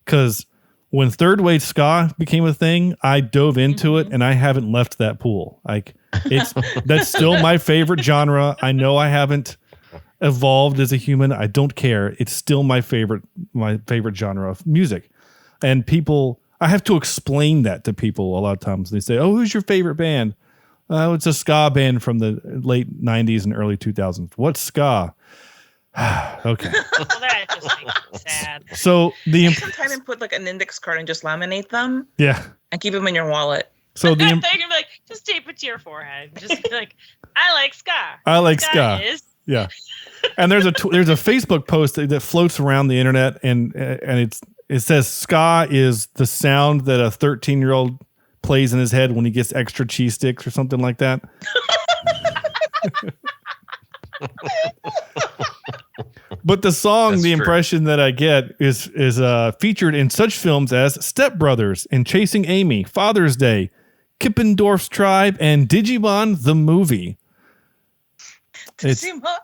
Because when third wave ska became a thing, I dove into it and I haven't left that pool. Like that's still my favorite genre. I know I haven't evolved as a human. I don't care. It's still my favorite genre of music. And I have to explain that to people a lot of times. They say, "Oh, who's your favorite band?" It's a ska band from the late 90s and early 2000s. What's ska? Okay. Well, that just makes me sad. So take some time and put like an index card and just laminate them. Yeah. And keep them in your wallet. So they're gonna be like, Just tape it to your forehead. Just be like, I like ska. I like ska. Is. Yeah. And there's a Facebook post that floats around the internet, and it says ska is the sound that a 13-year-old plays in his head when he gets extra cheese sticks or something like that. But the song, That's the true. impression that I get is featured in such films as Step Brothers and Chasing Amy, Father's Day, Kippendorf's Tribe, and Digimon the movie. It's also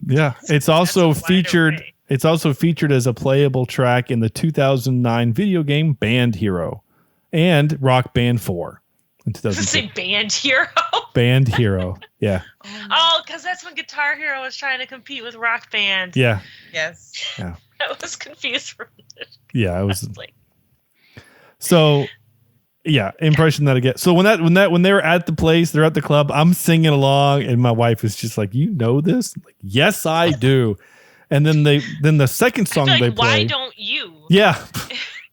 That's a wide featured. array. It's also featured as a playable track in the 2009 video game Band Hero and Rock Band 4 in Does it 2006. say Band Hero? Band Hero. Yeah. Oh, because that's when Guitar Hero was trying to compete with Rock Band. Yeah. Yes. I was confused for a minute. Yeah. I I was was like, so. Yeah, impression that I get. So when they were at the place, they're at the club, I'm singing along, and my wife is just like, "You know this?" I'm like, yes, I do. And then the second song I feel they like, play. why don't you? Yeah.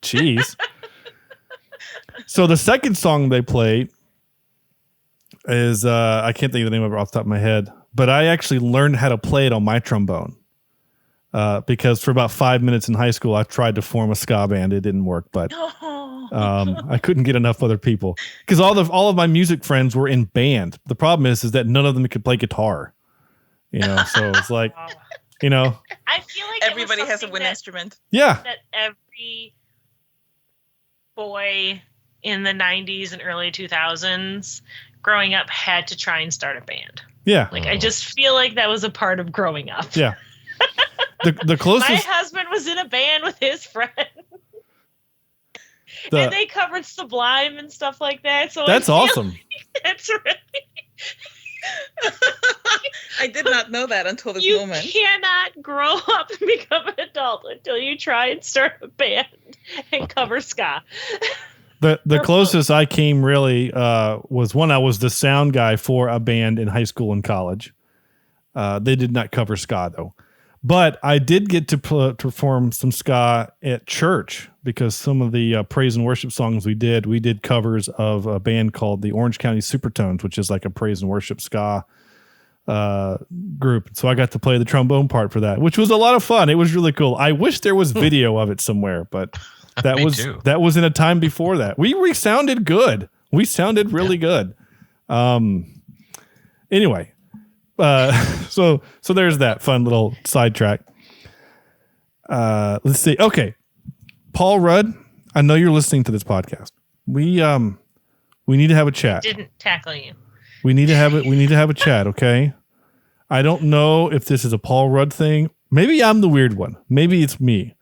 Jeez. So the second song they play is I can't think of the name of it off the top of my head, but I actually learned how to play it on my trombone. Because for about 5 minutes in high school, I tried to form a ska band. It didn't work, but I couldn't get enough other people because all of my music friends were in band. The problem is that none of them could play guitar. So it's like, I feel like Everybody it was has a wind something instrument. yeah, that every boy in the 90s and early 2000s growing up had to try and start a band. yeah, Like, I just feel like that was a part of growing up. yeah. The My closest husband was in a band with his friend. the, And they covered Sublime and stuff like that. So that's I feel awesome. like that's really I did not know that until this you moment. cannot grow up and become an adult until you try and start a band and cover ska. The closest I came really was when I was the sound guy for a band in high school and college. They did not cover ska though, but I did get to perform some ska at church because some of the praise and worship songs we did covers of a band called the Orange County Supertones, which is like a praise and worship ska group. So I got to play the trombone part for that, which was a lot of fun. It was really cool. I wish there was video of it somewhere, but that was in a time before that. We sounded good. We sounded really good. Anyway, so there's that fun little sidetrack. Let's see. Okay, Paul Rudd, I know you're listening to this podcast. We need to have a chat. Didn't tackle you. We need to have it. We need to have a chat. Okay. I don't know if this is a Paul Rudd thing. Maybe I'm the weird one. Maybe it's me.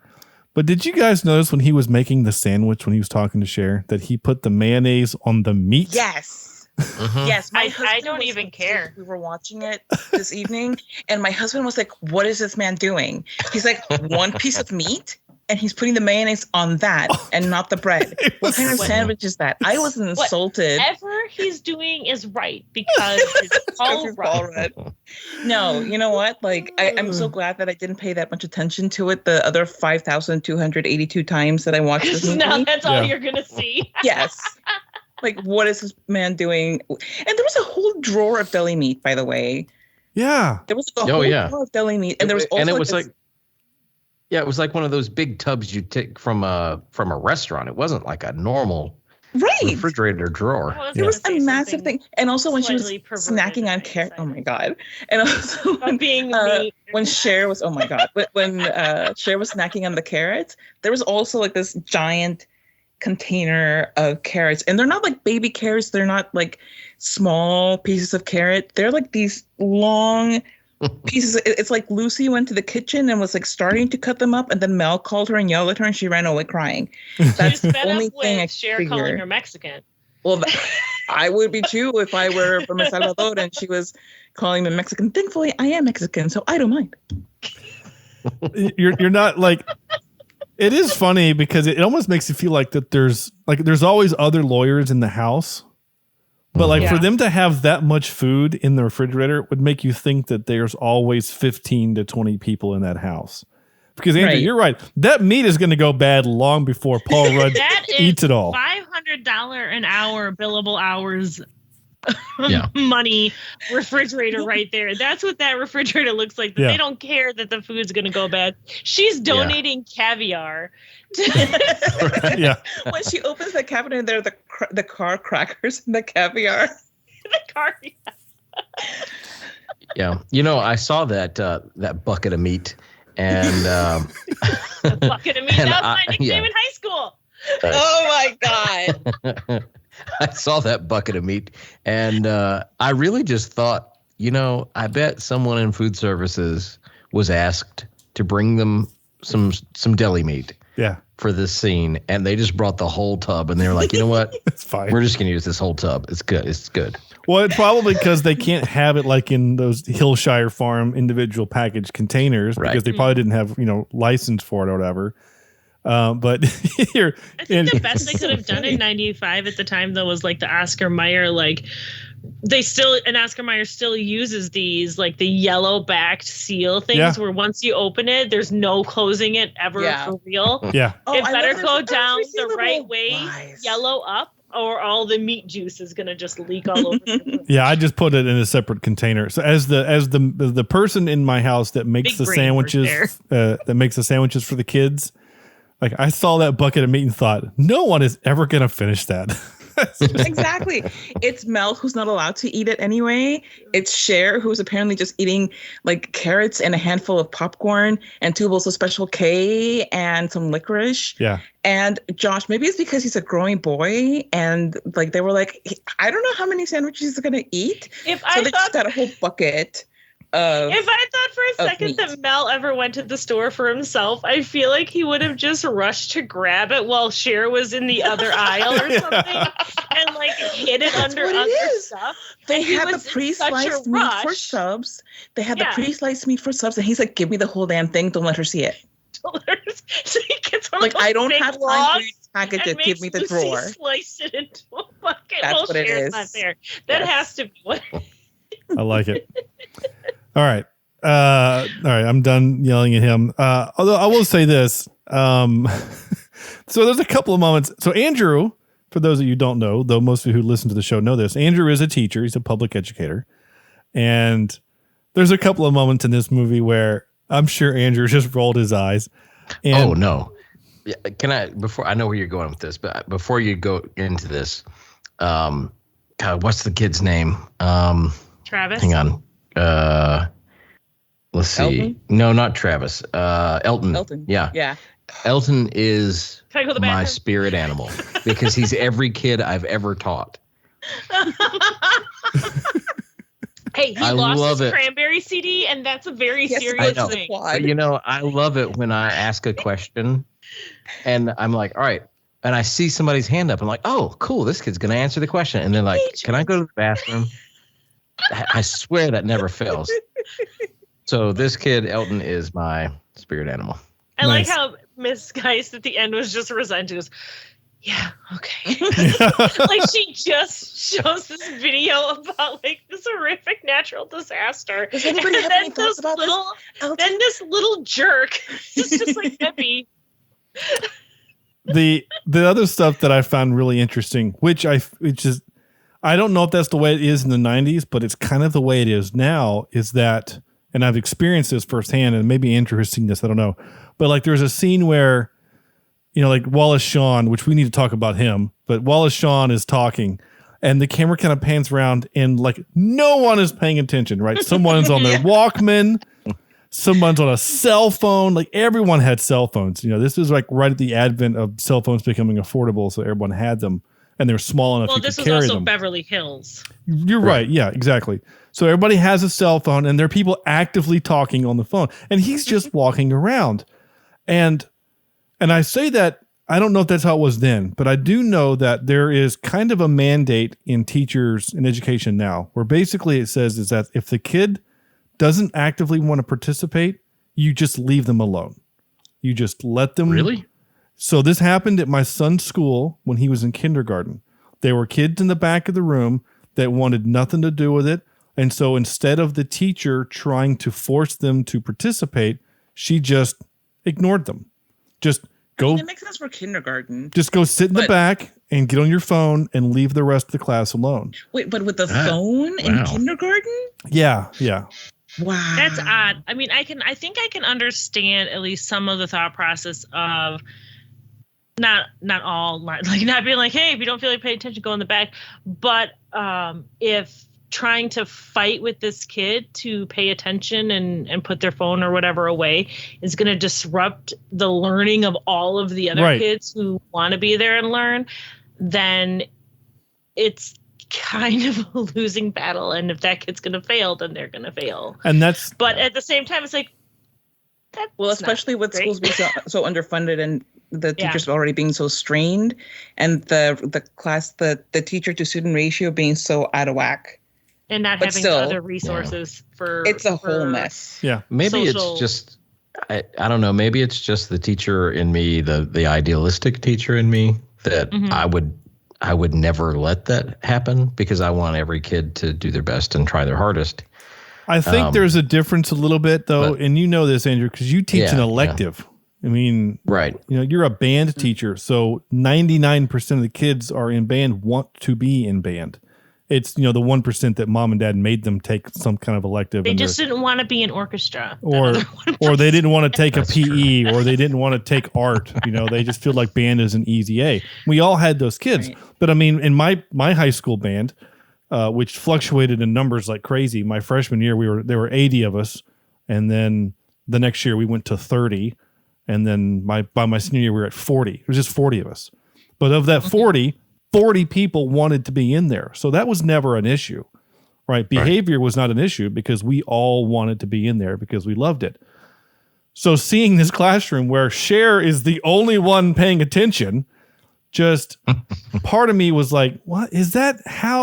But did you guys notice when he was making the sandwich, when he was talking to Cher, that he put the mayonnaise on the meat? Yes. Mhm. Yes. My I husband don't was even like- care. We were watching it this evening, and my husband was like, "What is this man doing?" He's like, "One piece of meat, and he's putting the mayonnaise on that and not the bread. What kind of sandwich is that?" I was insulted. Whatever he's doing is right because it's all Because Paul right. Rudd. No, you know what? Like, I'm so glad that I didn't pay that much attention to it the other 5,282 times that I watched this movie. Now that's all Yeah. you're gonna see. Yes. Like, what is this man doing? And there was a whole drawer of deli meat, by the way. Yeah. There was a whole drawer of deli meat, and there was also and it was this- like, yeah, it was like one of those big tubs you take from a restaurant. It wasn't like a normal right. refrigerator drawer. I was There gonna was say a massive something thing, and also when she was slightly perverted snacking on and carrot. Oh my exciting. god! And also About being uh, meat. when Cher was, oh my god, when Cher was snacking on the carrots, there was also like this giant container of carrots, and they're not like baby carrots. They're not like small pieces of carrot. They're like these long pieces. It's like Lucy went to the kitchen and was like starting to cut them up, and then Mel called her and yelled at her, and she ran away crying. That's She was the fed only up thing I with could Cher calling figure. her Mexican. Well, I would be too if I were from El Salvador and she was calling me Mexican. Thankfully, I am Mexican, so I don't mind. You're not like, it is funny because it almost makes you feel like that there's always other lawyers in the house. But like for Yeah. them to have that much food in the refrigerator would make you think that there's always 15 to 20 people in that house. Because Andrew, Right. you're right. That meat is going to go bad long before Paul Rudd That is eats it all. $500 an hour billable hours money refrigerator right there. That's what that refrigerator looks like. They don't care that the food's going to go bad. She's donating caviar. When she opens the cabinet, there are the car crackers and the caviar. The car. Yeah. I saw that bucket of meat and a bucket of meat. That was my nickname in high school. Oh my God. I saw that bucket of meat and I really just thought, I bet someone in food services was asked to bring them some deli meat. Yeah. For this scene, and they just brought the whole tub, and they were like, you know what? It's fine. We're just gonna use this whole tub. It's good. It's good. Well, it's probably because they can't have it like in those Hillshire Farm individual package containers because they probably didn't have license for it or whatever. But here, I think the best they could have done in '95 at the time though was like the Oscar Mayer Oscar Mayer still uses these like the yellow backed seal things where once you open it, there's no closing it ever for real. Yeah. It better go down the right way, yellow up, or all the meat juice is gonna just leak all over. Yeah, I just put it in a separate container. So as the person in my house that makes the sandwiches for the kids, like I saw that bucket of meat and thought, no one is ever gonna finish that. Exactly. It's Mel who's not allowed to eat it anyway. It's Cher who's apparently just eating like carrots and a handful of popcorn and 2 bowls of Special K and some licorice. Yeah. And Josh, maybe it's because he's a growing boy and like they were like, I don't know how many sandwiches he's gonna eat. They just got a whole bucket. If I thought for a second that Mel ever went to the store for himself, I feel like he would have just rushed to grab it while Cher was in the other aisle or something and like hid it under other stuff. They had the pre-sliced meat for subs. They had the pre-sliced meat for subs, and he's like, "Give me the whole damn thing. Don't let her see it." So he gets one like, of those I don't big have time for you to package and it. Give me the Lucy drawer. Slice it into a bucket. That's what it is. Not there. That has to be what. I like it. All right. I'm done yelling at him. Although I will say this. So there's a couple of moments. So Andrew, for those of you who don't know, though most of you who listen to the show know this, Andrew is a teacher. He's a public educator. And there's a couple of moments in this movie where I'm sure Andrew just rolled his eyes. And oh, no. Can I, I know where you're going with this, but before you go into this, God, what's the kid's name? Travis. Hang on. Let's see. Elton? No, not Travis. Elton. Elton. Yeah. Elton is Can I go to the my bathroom? spirit animal because he's every kid I've ever taught. Hey, he lost his Cranberry CD, and that's a very serious thing. But, I love it when I ask a question and I'm like, all right. And I see somebody's hand up. I'm like, oh, cool. This kid's going to answer the question. And they're like, can I go to the bathroom? I swear that never fails. So this kid, Elton, is my spirit animal. I like how Miss Geist at the end was just resigned. She goes, yeah, okay. Like she just shows this video about like this horrific natural disaster. Does anybody have any thoughts about this? Then this little jerk is just like Debbie. The other stuff that I found really interesting, which is I don't know if that's the way it is in the 90s, but it's kind of the way it is now, is that, and I've experienced this firsthand, and maybe Andrew has seen this, I don't know, but like there's a scene where, like Wallace Shawn, which we need to talk about him, but Wallace Shawn is talking, and the camera kind of pans around, and like no one is paying attention, right? Someone's on their Walkman, someone's on a cell phone, like everyone had cell phones. This was like right at the advent of cell phones becoming affordable, so everyone had them. And they're small enough you could carry them. Well, this was also Beverly Hills. You're right. Yeah, exactly. So everybody has a cell phone, and there are people actively talking on the phone. And he's just walking around. And I say that, I don't know if that's how it was then, but I do know that there is kind of a mandate in teachers in education now, where basically it says is that if the kid doesn't actively want to participate, you just leave them alone. You just let them. Really? So this happened at my son's school when he was in kindergarten. There were kids in the back of the room that wanted nothing to do with it. And so instead of the teacher trying to force them to participate, she just ignored them. Just go. It makes sense for kindergarten. Just go sit in the back and get on your phone and leave the rest of the class alone. Wait, but with the phone in kindergarten? Yeah. Wow. That's odd. I mean, I think I can understand at least some of the thought process of not all, like not being like, hey, if you don't feel like paying attention, go in the back. But if trying to fight with this kid to pay attention and put their phone or whatever away is going to disrupt the learning of all of the other kids who want to be there and learn, then it's kind of a losing battle. And if that kid's going to fail, then they're going to fail. But at the same time, it's like, well, especially with schools being so underfunded and the teachers already being so strained, and the teacher to student ratio being so out of whack. And not having other resources for it's a whole mess. Yeah. Maybe it's just I don't know, maybe it's just the teacher in me, the idealistic teacher in me that I would never let that happen because I want every kid to do their best and try their hardest. I think there's a difference a little bit though, and you know this, Andrew, because you teach an elective. I mean, you're a band teacher, so 99% of the kids are in band want to be in band. It's, the 1% that mom and dad made them take some kind of elective. They just didn't want to be in orchestra. Or they didn't want to take a PE, or they didn't want to take art. They just feel like band is an easy A. We all had those kids. Right. But I mean, in my high school band, which fluctuated in numbers like crazy, my freshman year, there were 80 of us. And then the next year we went to 30. And then by my senior year, we were at 40. It was just 40 of us. But of that 40 people wanted to be in there. So that was never an issue, right? Behavior was not an issue because we all wanted to be in there because we loved it. So seeing this classroom where Cher is the only one paying attention, just part of me was like, what is that?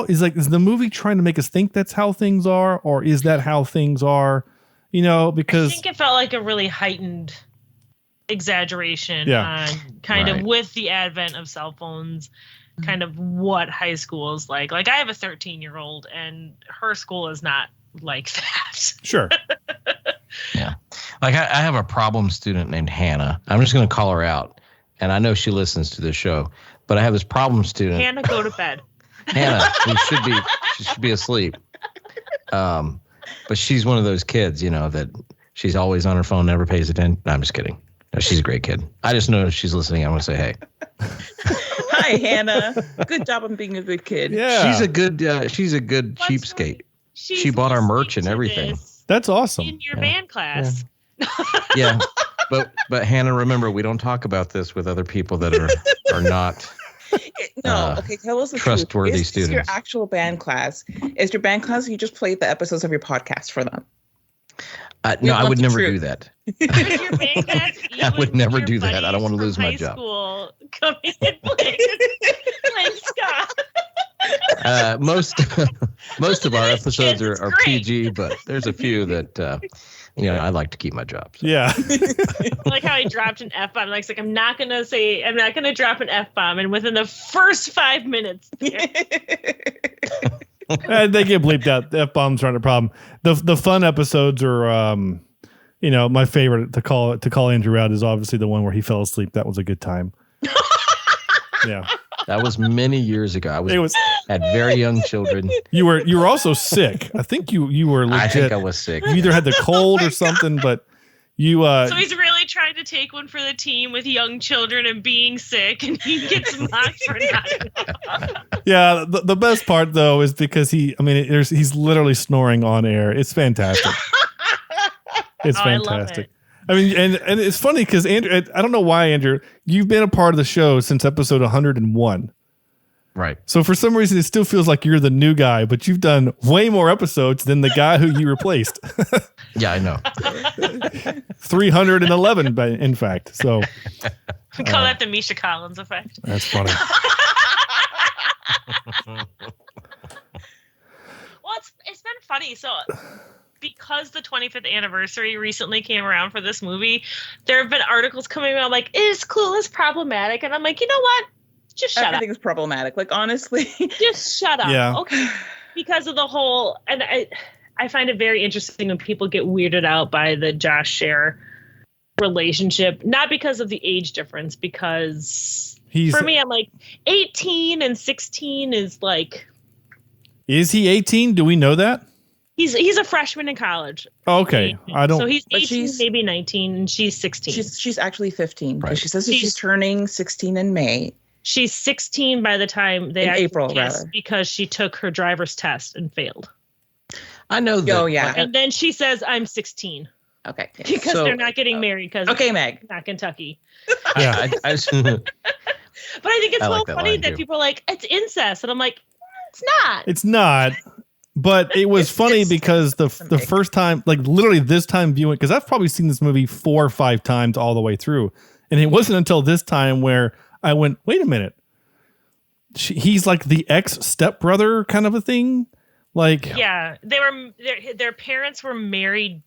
Is the movie trying to make us think that's how things are? Or is that how things are? Because I think it felt like a really heightened exaggeration on kind of with the advent of cell phones, kind of what high school is like. Like I have a 13-year-old and her school is not like that. Sure. Yeah. Like I have a problem student named Hannah. I'm just going to call her out. And I know she listens to this show, but I have this problem student. Hannah, go to bed. Hannah, she should be asleep. But she's one of those kids, that she's always on her phone, never pays attention. No, I'm just kidding. No, she's a great kid. I just know if she's listening, I want to say, hey. Hi, Hannah. Good job on being a good kid. Yeah. She's a good cheapskate. She bought our merch and everything. That's awesome. In your band class. Yeah. But Hannah, remember, we don't talk about this with other people that are not okay, tell us the trustworthy truth. students. Is your actual band class? Is your band class you just play the episodes of your podcast for them? No, I would never do that. Your band class, I would never do that. I don't want to lose my job. School coming and playing ska. Most of our episodes are PG, but there's a few that I like to keep my job. So. Yeah. I like how he dropped an F-bomb. Like, I'm not gonna drop an F-bomb, and within the first 5 minutes. They get bleeped out. The F-bombs aren't a problem. The fun episodes are, my favorite to call Andrew out is obviously the one where he fell asleep. That was a good time. Yeah. That was many years ago. I had very young children. You were also sick. I think you were legit. I think I was sick. You either had the cold or something, but you. So he's really trying to take one for the team with young children and being sick, and he gets mocked for not. Yeah, the best part though is because he's literally snoring on air. It's fantastic. It's fantastic. I mean, and it's funny because Andrew, I don't know why, Andrew, you've been a part of the show since episode 101. Right. So for some reason, it still feels like you're the new guy, but you've done way more episodes than the guy who you replaced. Yeah, I know. 311, in fact. So we call that the Misha Collins effect. That's funny. Well, it's been funny. So because the 25th anniversary recently came around for this movie, there have been articles coming out like, is Clueless problematic? And I'm like, you know what? Just shut up. Everything's problematic. Like, honestly. Just shut up. Yeah. Okay. Because of the whole, and I find it very interesting when people get weirded out by the Josh Cher relationship, not because of the age difference, because For me, I'm like 18 and 16 is like. Is he 18? Do we know that? He's a freshman in college. Okay, I don't. So he's 18, maybe 19, and she's 16. She's actually 15 because Right. she says that she's turning 16 in May. She's 16 by the time they In actually April, kissed rather. because she took her driver's test and failed. I know that. Oh, yeah. And then she says, "I'm 16." Okay. Because So, they're not getting married because Okay, Meg. not Kentucky. Yeah. I But I think it's I so like that funny line, that too. people are like, it's incest. And I'm like, it's not. It's not. But it was funny because the first time, like literally this time viewing, because I've probably seen this movie 4 or 5 times all the way through. And it wasn't until this time where I went, wait a minute. He's like the ex-stepbrother kind of a thing. Like, Yeah. Their parents were married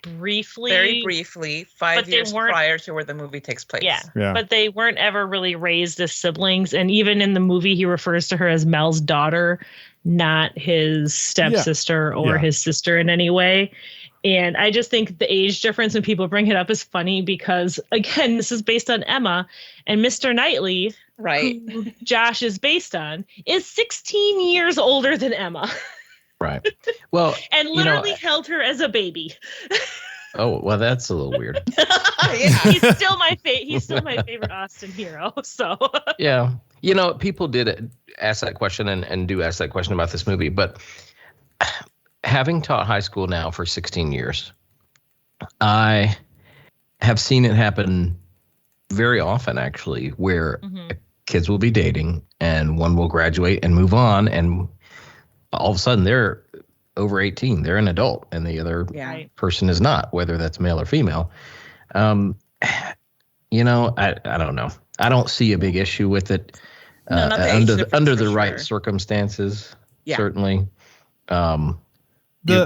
briefly. Very briefly, 5 But they years weren't- prior to where the movie takes place. Yeah. Yeah. But they weren't ever really raised as siblings. And even in the movie, he refers to her as Mel's daughter, not his stepsister or his sister in any way. And I just think the age difference when people bring it up is funny because, again, this is based on Emma, and Mr. Knightley, Right. who Josh is based on, is 16 years older than Emma right. Well, and literally held her as a baby. oh, well, that's a little weird. Yeah. He's still my favorite Austin hero. So Yeah. People did ask that question and do ask that question about this movie. But having taught high school now for 16 years, I have seen it happen very often, actually, where kids will be dating and one will graduate and move on. And all of a sudden they're over 18. They're an adult and the other person is not, whether that's male or female. I don't know. I don't see a big issue with it under the right circumstances. Yeah. Certainly.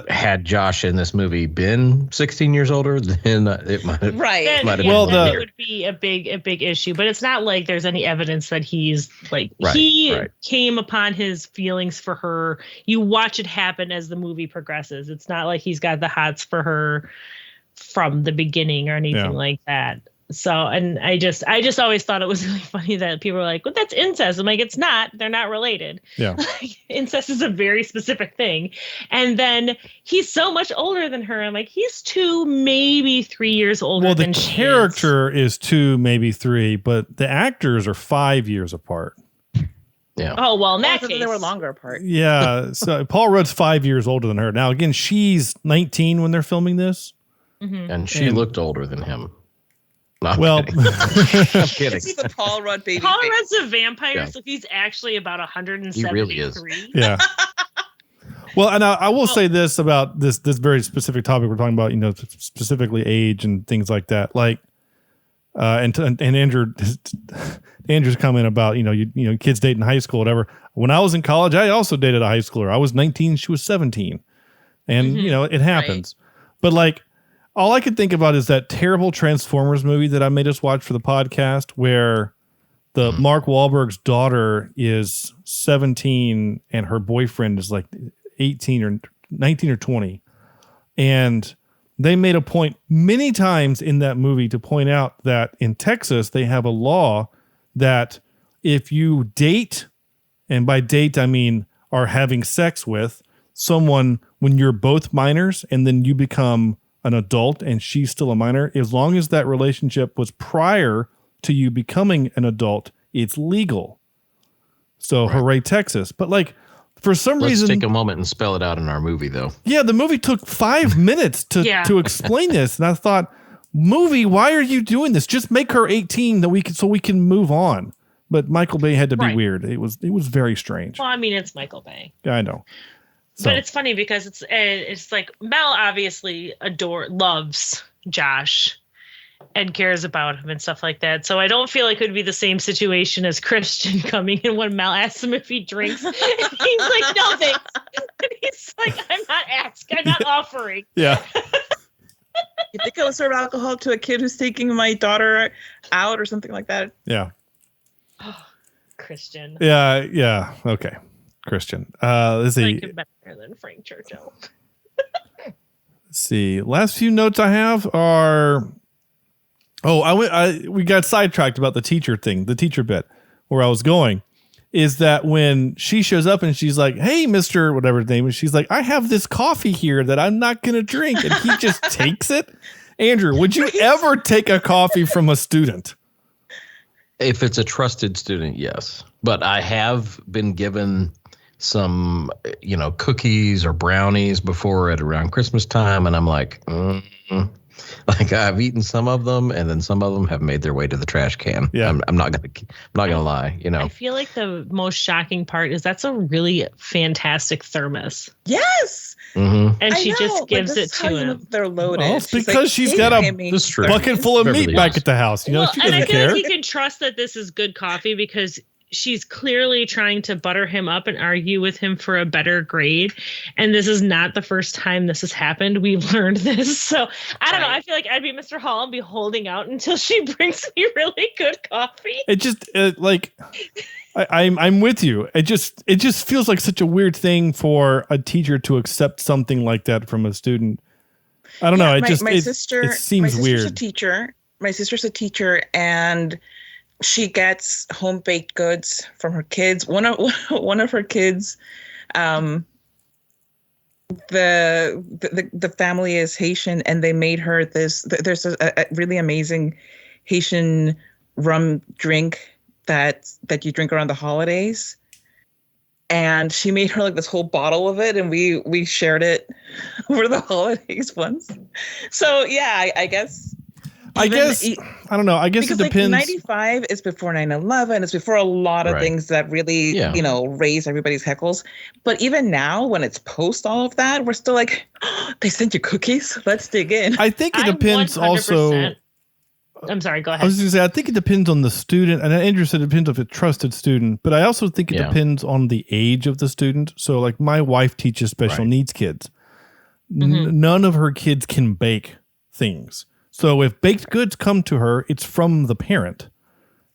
Had Josh in this movie been 16 years older, then it might have Right. might have Well, been it weird. would be a big issue, but it's not like there's any evidence that he's like Right, he right. came upon his feelings for her. You watch it happen as the movie progresses. It's not like he's got the hots for her from the beginning or anything like that. So, and I just always thought it was really funny that people were like, well, that's incest. I'm like, it's not. They're not related. Yeah. Incest is a very specific thing. And then he's so much older than her. I'm like, he's 2, maybe 3 years older well, than the she character is 2, maybe 3, but the actors are 5 years apart. Yeah. Oh, well, in that So case. they were longer apart. Yeah. So Paul Rudd's 5 years older than her. Now, again, she's 19 when they're filming this. And she looked older than him. No, I'm Well, kidding. I'm kidding. This is the Paul Rudd baby. Paul face. Rudd's a vampire, Yeah. so he's actually about 173. He really is. yeah. Well, and I will say this about this very specific topic we're talking about, specifically age and things like that. Like, and Andrew's comment about, kids dating in high school, whatever. When I was in college, I also dated a high schooler. I was 19, she was 17. And, it happens. But like, all I could think about is that terrible Transformers movie that I made us watch for the podcast where the Mark Wahlberg's daughter is 17 and her boyfriend is like 18 or 19 or 20. And they made a point many times in that movie to point out that in Texas, they have a law that if you date, and by date, I mean are having sex with someone when you're both minors and then you become an adult and she's still a minor, as long as that relationship was prior to you becoming an adult, it's legal. So hooray, Texas. But like, for some Let's reason, take a moment and spell it out in our movie, though. yeah, the movie took 5 minutes to explain this. And I thought, movie, why are you doing this? Just make her 18 so we can move on. But Michael Bay had to be weird. It was very strange. Well, I mean, it's Michael Bay. Yeah, I know. So, But it's funny because it's like Mel obviously loves Josh and cares about him and stuff like that. So I don't feel like it would be the same situation as Christian coming in when Mel asks him if he drinks. And he's like, no thanks. And he's like, I'm not offering. yeah. You think I would serve alcohol to a kid who's taking my daughter out or something like that? Yeah. Oh, Christian. Yeah. Yeah. Okay. Christian. Let's see. Like better than Frank Churchill. Let's see. Last few notes I have are. We got sidetracked about the teacher thing, the teacher bit. where I was going, is that when she shows up and she's like, hey, Mr. whatever his name is, she's like, I have this coffee here that I'm not going to drink. And he just takes it. Andrew, would you ever take a coffee from a student? If it's a trusted student, yes. But I have been given some, cookies or brownies before at around Christmas time. And I'm like, like I've eaten some of them, and then some of them have made their way to the trash can. Yeah, I'm not gonna lie. I feel like the most shocking part is that's a really fantastic thermos. Yes. Mm-hmm. And she just gives it to him. They're loaded. Well, it's because she's got a bucket full of meat back at the house. She doesn't and I feel care. like he can trust that this is good coffee because she's clearly trying to butter him up and argue with him for a better grade. And this is not the first time this has happened. We've learned this. So I don't know. I feel like I'd be Mr. Hall and be holding out until she brings me really good coffee. It just I'm with you. It just feels like such a weird thing for a teacher to accept something like that from a student. I don't know. It seems weird. My sister's a teacher, and she gets home baked goods from her kids. One of her kids, the family is Haitian, and they made her this. There's a really amazing Haitian rum drink that you drink around the holidays, and she made her like this whole bottle of it, and we shared it over the holidays once. So yeah, I guess. I don't know. I guess it depends. 95 is before 9/11. It's before a lot of things that really, raise everybody's heckles. But even now, when it's post all of that, we're still like, oh, they sent you cookies. Let's dig in. I think it depends 100%. Also. I'm sorry, go ahead. I was going to say, I think it depends on the student. And Andrew said it depends on if it's a trusted student. But I also think it depends on the age of the student. So like my wife teaches special needs kids. None of her kids can bake things. So if baked goods come to her, it's from the parent.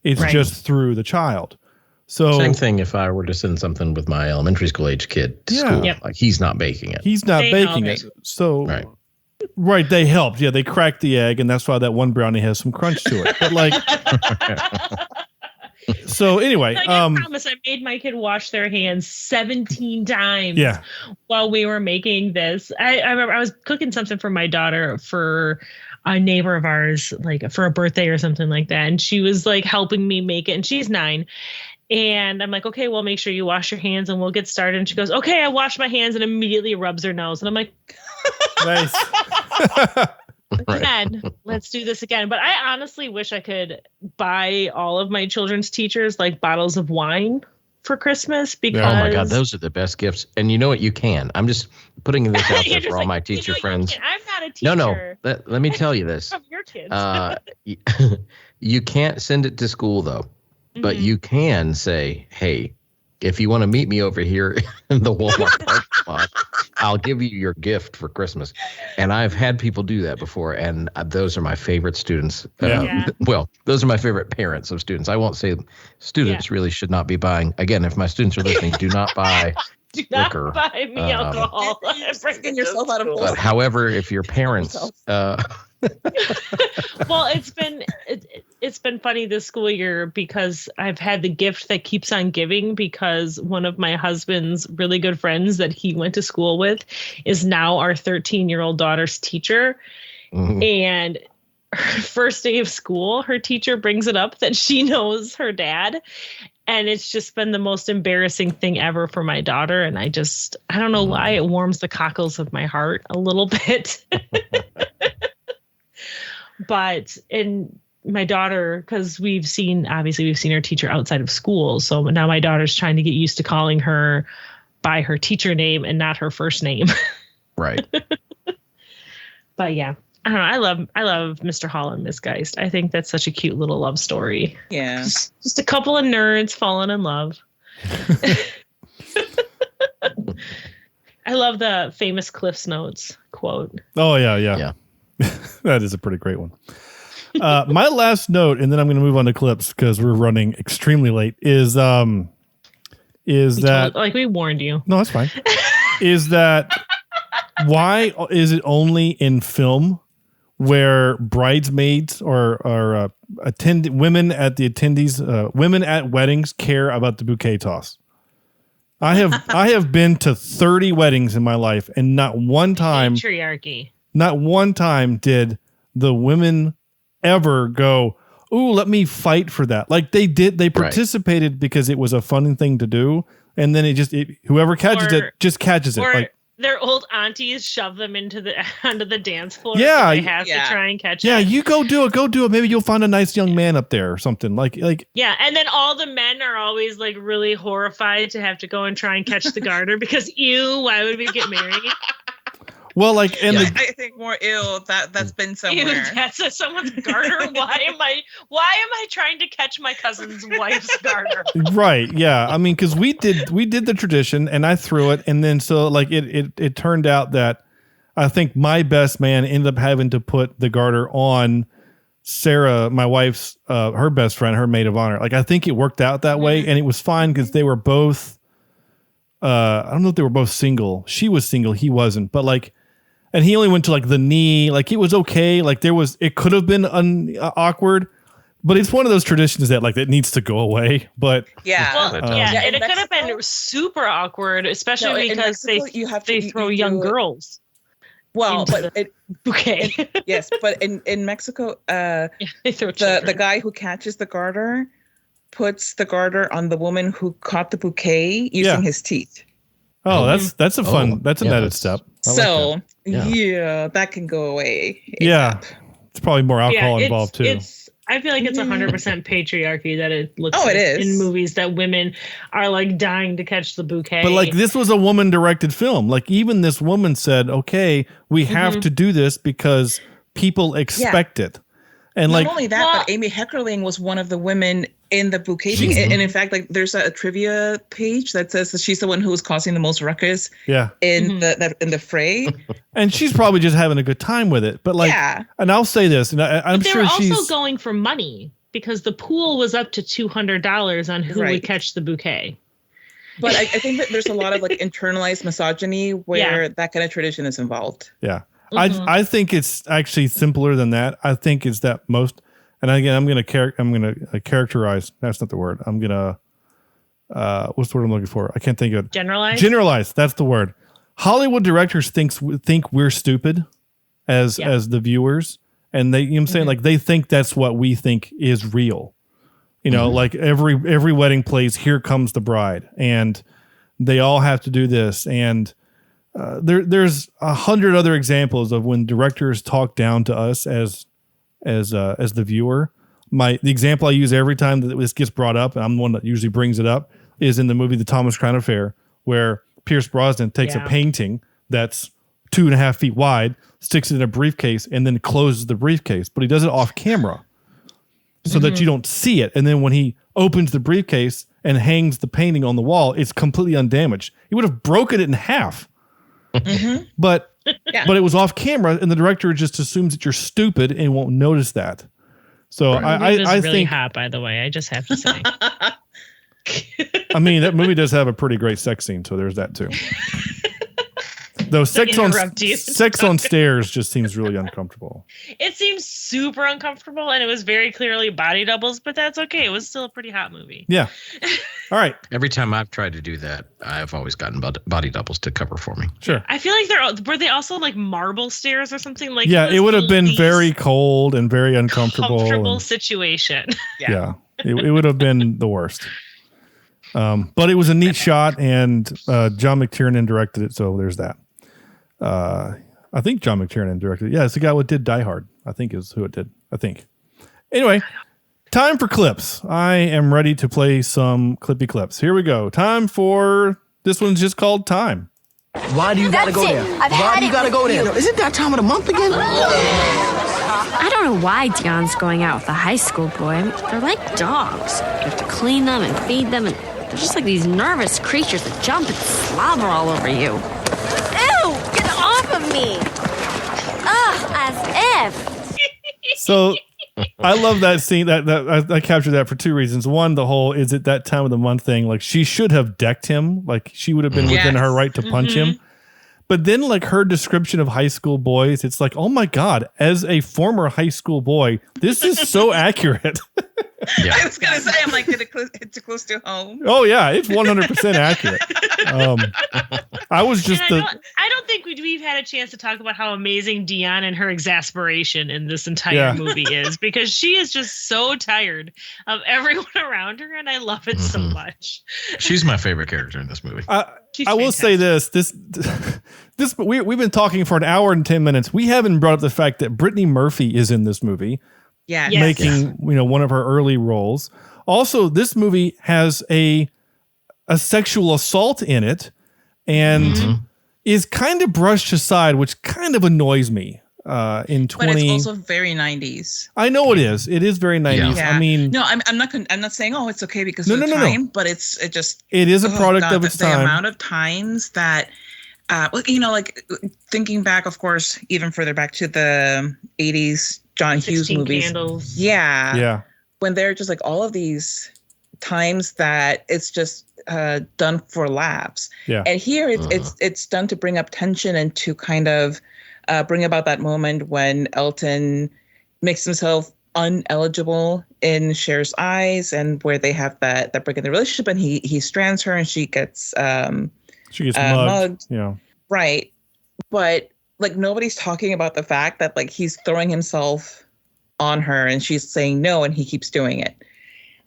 It's just through the child. So same thing if I were to send something with my elementary school age kid to school. Yep. Like he's not baking it. He's not baking it. So they helped. Yeah, they cracked the egg, and that's why that one brownie has some crunch to it. But like so anyway, I promise I made my kid wash their hands 17 times while we were making this. I remember I was cooking something for my daughter for a neighbor of ours, like for a birthday or something like that. And she was like helping me make it, and she's 9. And I'm like, okay, well, make sure you wash your hands and we'll get started. And she goes, okay, I washed my hands, and immediately rubs her nose. And I'm like, nice. Again, let's do this again. But I honestly wish I could buy all of my children's teachers like bottles of wine for Christmas, because oh my God, those are the best gifts. And you know what? You can. I'm just putting this out there for all my teacher friends. I'm not a teacher. No. Let me tell you this. From your kids. You can't send it to school though, but you can say, hey, if you want to meet me over here in the Walmart parking lot, I'll give you your gift for Christmas. And I've had people do that before, and those are my favorite students. Well, those are my favorite parents of students. I won't say students really should not be buying. Again, if my students are listeing, do not buy liquor. Buy me alcohol. Bringing yourself out of school. But however, if your parents... Well, it's been funny this school year because I've had the gift that keeps on giving, because one of my husband's really good friends that he went to school with is now our 13-year-old daughter's teacher. And her first day of school, her teacher brings it up that she knows her dad. And it's just been the most embarrassing thing ever for my daughter. And I don't know why, it warms the cockles of my heart a little bit. But in my daughter, because we've seen her teacher outside of school. So now my daughter's trying to get used to calling her by her teacher name and not her first name. Right. But yeah, I don't know. I love Mr. Hall and Miss Geist. I think that's such a cute little love story. Yeah. Just a couple of nerds falling in love. I love the famous Cliff's Notes quote. Oh yeah. That is a pretty great one. My last note, and then I'm going to move on to clips because we're running extremely late, is that we warned you. No, that's fine. Is that why is it only in film where bridesmaids or women at the attendees, women at weddings care about the bouquet toss. I have been to 30 weddings in my life, and not one time patriarchy. Not one time did the women ever go, "Ooh, let me fight for that." Like they did, they participated because it was a fun thing to do, and then whoever catches it just catches it. Like their old aunties shove them onto the dance floor. Yeah, so they have to try and catch it. Yeah, you go do it. Maybe you'll find a nice young man up there or something. Like yeah, and then all the men are always like really horrified to have to go and try and catch the garter because why would we get married? Well, like, and I think more ill that's been somewhere. Ew, that's someone's garter. Why am I trying to catch my cousin's wife's garter? Right. Yeah. I mean, because we did the tradition, and I threw it, and then so like it turned out that I think my best man ended up having to put the garter on Sarah, my wife's her best friend, her maid of honor. Like I think it worked out that way, and it was fine because they were both. I don't know if they were both single. She was single, he wasn't, but like. And he only went to like the knee, like it was okay. Like it could have been awkward, but it's one of those traditions that like it needs to go away. But and it could have been super awkward, especially because they throw young girls. Well, but bouquet. Yes, but in Mexico, they throw the guy who catches the garter puts the garter on the woman who caught the bouquet using his teeth. Oh, that's a fun. That's an added step. So that can go away. Yeah, it's probably more alcohol involved too. I feel like it's 100% patriarchy that it looks. It is in movies that women are like dying to catch the bouquet. But like this was a woman-directed film. Like even this woman said, "Okay, we have to do this because people expect it." And not only that, but Amy Heckerling was one of the women in the bouquet. And in fact, like there's a trivia page that says that she's the one who was causing the most ruckus in the fray. And she's probably just having a good time with it. But like, and I'll say this, and I'm sure they were also going for money because the pool was up to $200 on who would catch the bouquet. But I think that there's a lot of like internalized misogyny where that kind of tradition is involved. Yeah. I think it's actually simpler than that. I think it's that most, and again, I'm going to characterize. That's not the word. I'm going to, what's the word I'm looking for? I can't think of it. Generalize. That's the word. Hollywood directors think we're stupid as the viewers. And they, you know what I'm saying? Like they think that's what we think is real. You know, like every wedding plays Here Comes the Bride, and they all have to do this. And, there's 100 other examples of when directors talk down to us as the viewer. The example I use every time that this gets brought up, and I'm the one that usually brings it up, is in the movie The Thomas Crown Affair, where Pierce Brosnan takes a painting that's 2.5 feet wide, sticks it in a briefcase, and then closes the briefcase. But he does it off camera so that you don't see it. And then when he opens the briefcase and hangs the painting on the wall, it's completely undamaged. He would have broken it in half. But it was off camera, and the director just assumes that you're stupid and won't notice that. So I think hot, by the way, I just have to say. I mean, that movie does have a pretty great sex scene, so there's that too. Though sex on stairs just seems really uncomfortable. It seems super uncomfortable, and it was very clearly body doubles, but that's okay. It was still a pretty hot movie. Yeah. All right. Every time I've tried to do that, I've always gotten body doubles to cover for me. Sure. I feel like were they also like marble stairs or something? Like it would have been very cold and very uncomfortable. Comfortable situation. Yeah. It would have been the worst. But it was a neat shot, and John McTiernan directed it, so there's that. I think John McTiernan directed it. Yeah, it's the guy who did Die Hard, I think is who it did. I think. Anyway, time for clips. I am ready to play some clippy clips. Here we go. Time for, this one's just called Time. Why do you gotta go there? Why do you gotta go there? Is it that time of the month again? I don't know why Dion's going out with a high school boy. They're like dogs. You have to clean them and feed them, and they're just like these nervous creatures that jump and slobber all over you. Ew! Get off of me! Ugh, as if. So I love that scene. That I captured that for two reasons. One, the whole is it that time of the month thing. Like she should have decked him. Like she would have been within her right to punch him. But then like her description of high school boys, it's like, oh my God, as a former high school boy, this is so accurate. I was going to say, I'm like, did it hit too close to home? Oh yeah, it's 100% accurate. I was just I don't think we've had a chance to talk about how amazing Dion and her exasperation in this entire movie is, because she is just so tired of everyone around her, and I love it so much. She's my favorite character in this movie. I will say this we've been talking for an hour and 10 minutes. We haven't brought up the fact that Brittany Murphy is in this movie. Yeah, making one of her early roles. Also, this movie has a sexual assault in it, and is kind of brushed aside, which kind of annoys me. But it's also very 90s. I know it is. It is very 90s. Yeah. I mean, no, I'm not saying it's okay because of the time, but it is a product of its time. The amount of times that, like thinking back, of course, even further back to the 80s John Hughes movies. Candles. Yeah. When they're just like all of these times that it's just done for laughs. Yeah. And here it's done to bring up tension and to kind of bring about that moment when Elton makes himself uneligible in Cher's eyes, and where they have that break in the relationship, and he strands her and she gets mugged. Yeah. Right. But like nobody's talking about the fact that like he's throwing himself on her and she's saying no, and he keeps doing it.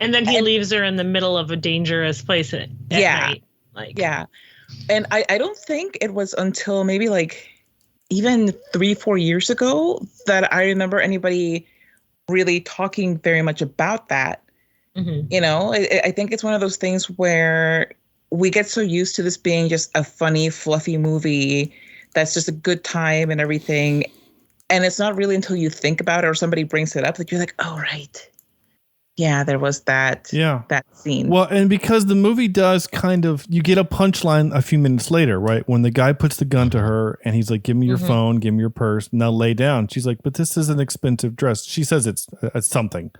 And then he leaves her in the middle of a dangerous place at night. And I don't think it was until maybe like even 3-4 years ago that I remember anybody really talking very much about that. I think it's one of those things where we get so used to this being just a funny, fluffy movie that's just a good time and everything. And it's not really until you think about it or somebody brings it up that you're like, oh, right. Yeah, there was that scene. Well, and because the movie does kind of, you get a punchline a few minutes later, right? When the guy puts the gun to her and he's like, give me your phone, give me your purse, now lay down. She's like, but this is an expensive dress. She says it's something,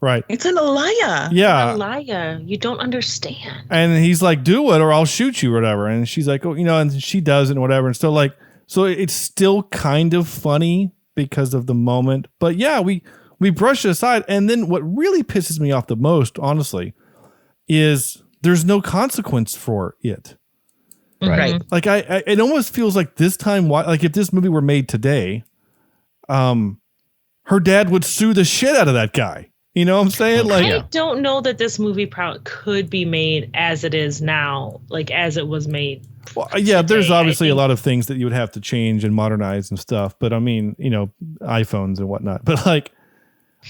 right? It's an Alaya. Yeah. Alaya. You don't understand. And he's like, do it or I'll shoot you or whatever. And she's like, oh, and she does it and whatever. And so it's still kind of funny because of the moment. But yeah, we brush it aside. And then what really pisses me off the most, honestly, is there's no consequence for it. Right. Like it almost feels like this time, like if this movie were made today, her dad would sue the shit out of that guy. You know what I'm saying? Like, I don't know that this movie could be made as it is now, like as it was made. Well, yeah, there's obviously a lot of things that you would have to change and modernize and stuff. But I mean, iPhones and whatnot. But like,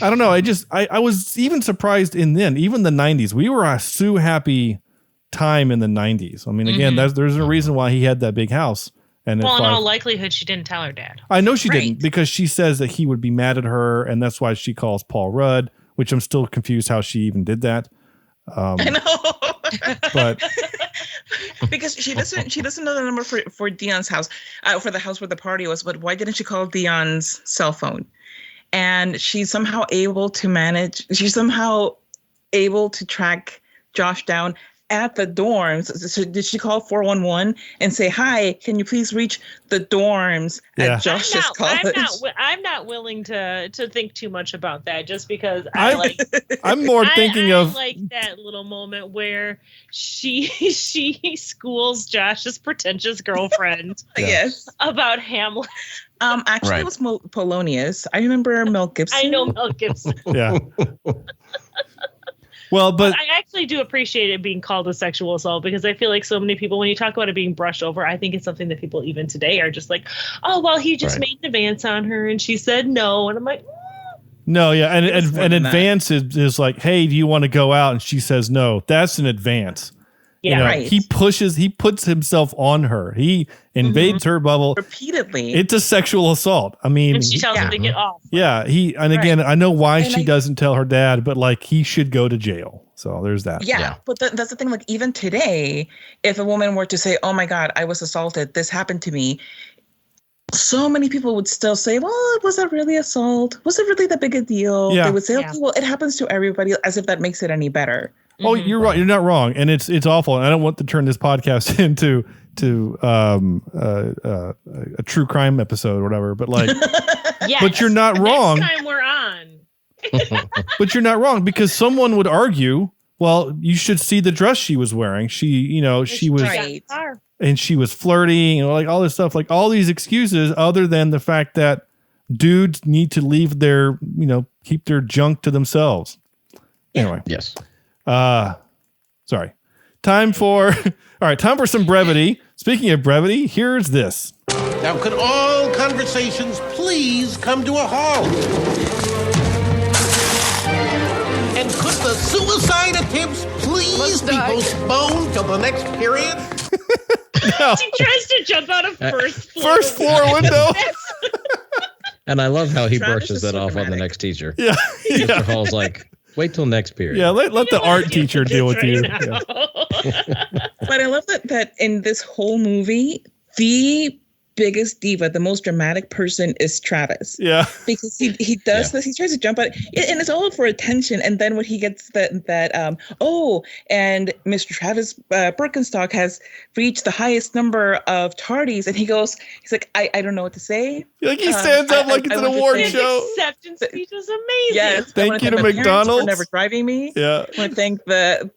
I don't know. I was even surprised even the 90s. We were a Sue happy time in the 90s. I mean, again, there's a reason why he had that big house. And in all likelihood, she didn't tell her dad. I know she didn't, because she says that he would be mad at her. And that's why she calls Paul Rudd, which I'm still confused how she even did that. I know. But because she doesn't know the number for Dion's house, for the house where the party was. But why didn't she call Dion's cell phone? And she's somehow able to track Josh down at the dorms. So did she call 411 and say, hi, can you please reach the dorms at Josh's college? I'm not willing to think too much about that, just because I'm more thinking of like that little moment where she schools Josh's pretentious girlfriend about Hamlet. Actually, it was Polonius. I remember Mel Gibson. I know Mel Gibson. Yeah. Well, but I actually do appreciate it being called a sexual assault, because I feel like so many people, when you talk about it being brushed over, I think it's something that people even today are just like, oh, well, he just made an advance on her and she said no. And I'm like, no, yeah. And an advance is like, hey, do you want to go out? And she says no. That's an advance. Yeah, He puts himself on her. He invades her bubble repeatedly. It's a sexual assault. I mean, and she tells him to get off. Yeah, again, I know why she doesn't tell her dad, but like he should go to jail. So there's that. Yeah. But that's the thing. Like even today, if a woman were to say, "Oh my God, I was assaulted. This happened to me," so many people would still say, well, was that really assault? Was it really that big a deal? Yeah. They would say, okay, well, it happens to everybody, as if that makes it any better. Oh, you're right. You're not wrong. And it's awful. And I don't want to turn this podcast into a true crime episode or whatever, but like, yes, but you're not wrong. Next time we're on. But you're not wrong, because someone would argue, well, you should see the dress she was wearing. She was, right. and she was flirty, and like all this stuff, like all these excuses, other than the fact that dudes need to leave their, keep their junk to themselves. Anyway. Yes. Sorry. Time for some brevity. Speaking of brevity, here's this. Now, could all conversations please come to a halt? And could the suicide attempts please be postponed till the next period? No. She tries to jump out of first floor window. And I love how he Travis brushes is that so off on the dramatic. next teacher. Yeah. Mr. Hall's like, wait till next period. Yeah, let the art teacher deal with you. Right now. Yeah. But I love that in this whole movie, the biggest diva, the most dramatic person is Travis. Yeah. Because he does this, he tries to jump out, and it's all for attention. And then when he gets and Mr. Travis Birkenstock has reached the highest number of tardies, and he's like, I don't know what to say. Like he stands up like it's an award show. His acceptance speech is amazing. Yes. Thank you to my parents McDonald's for never driving me. Yeah. I want to thank the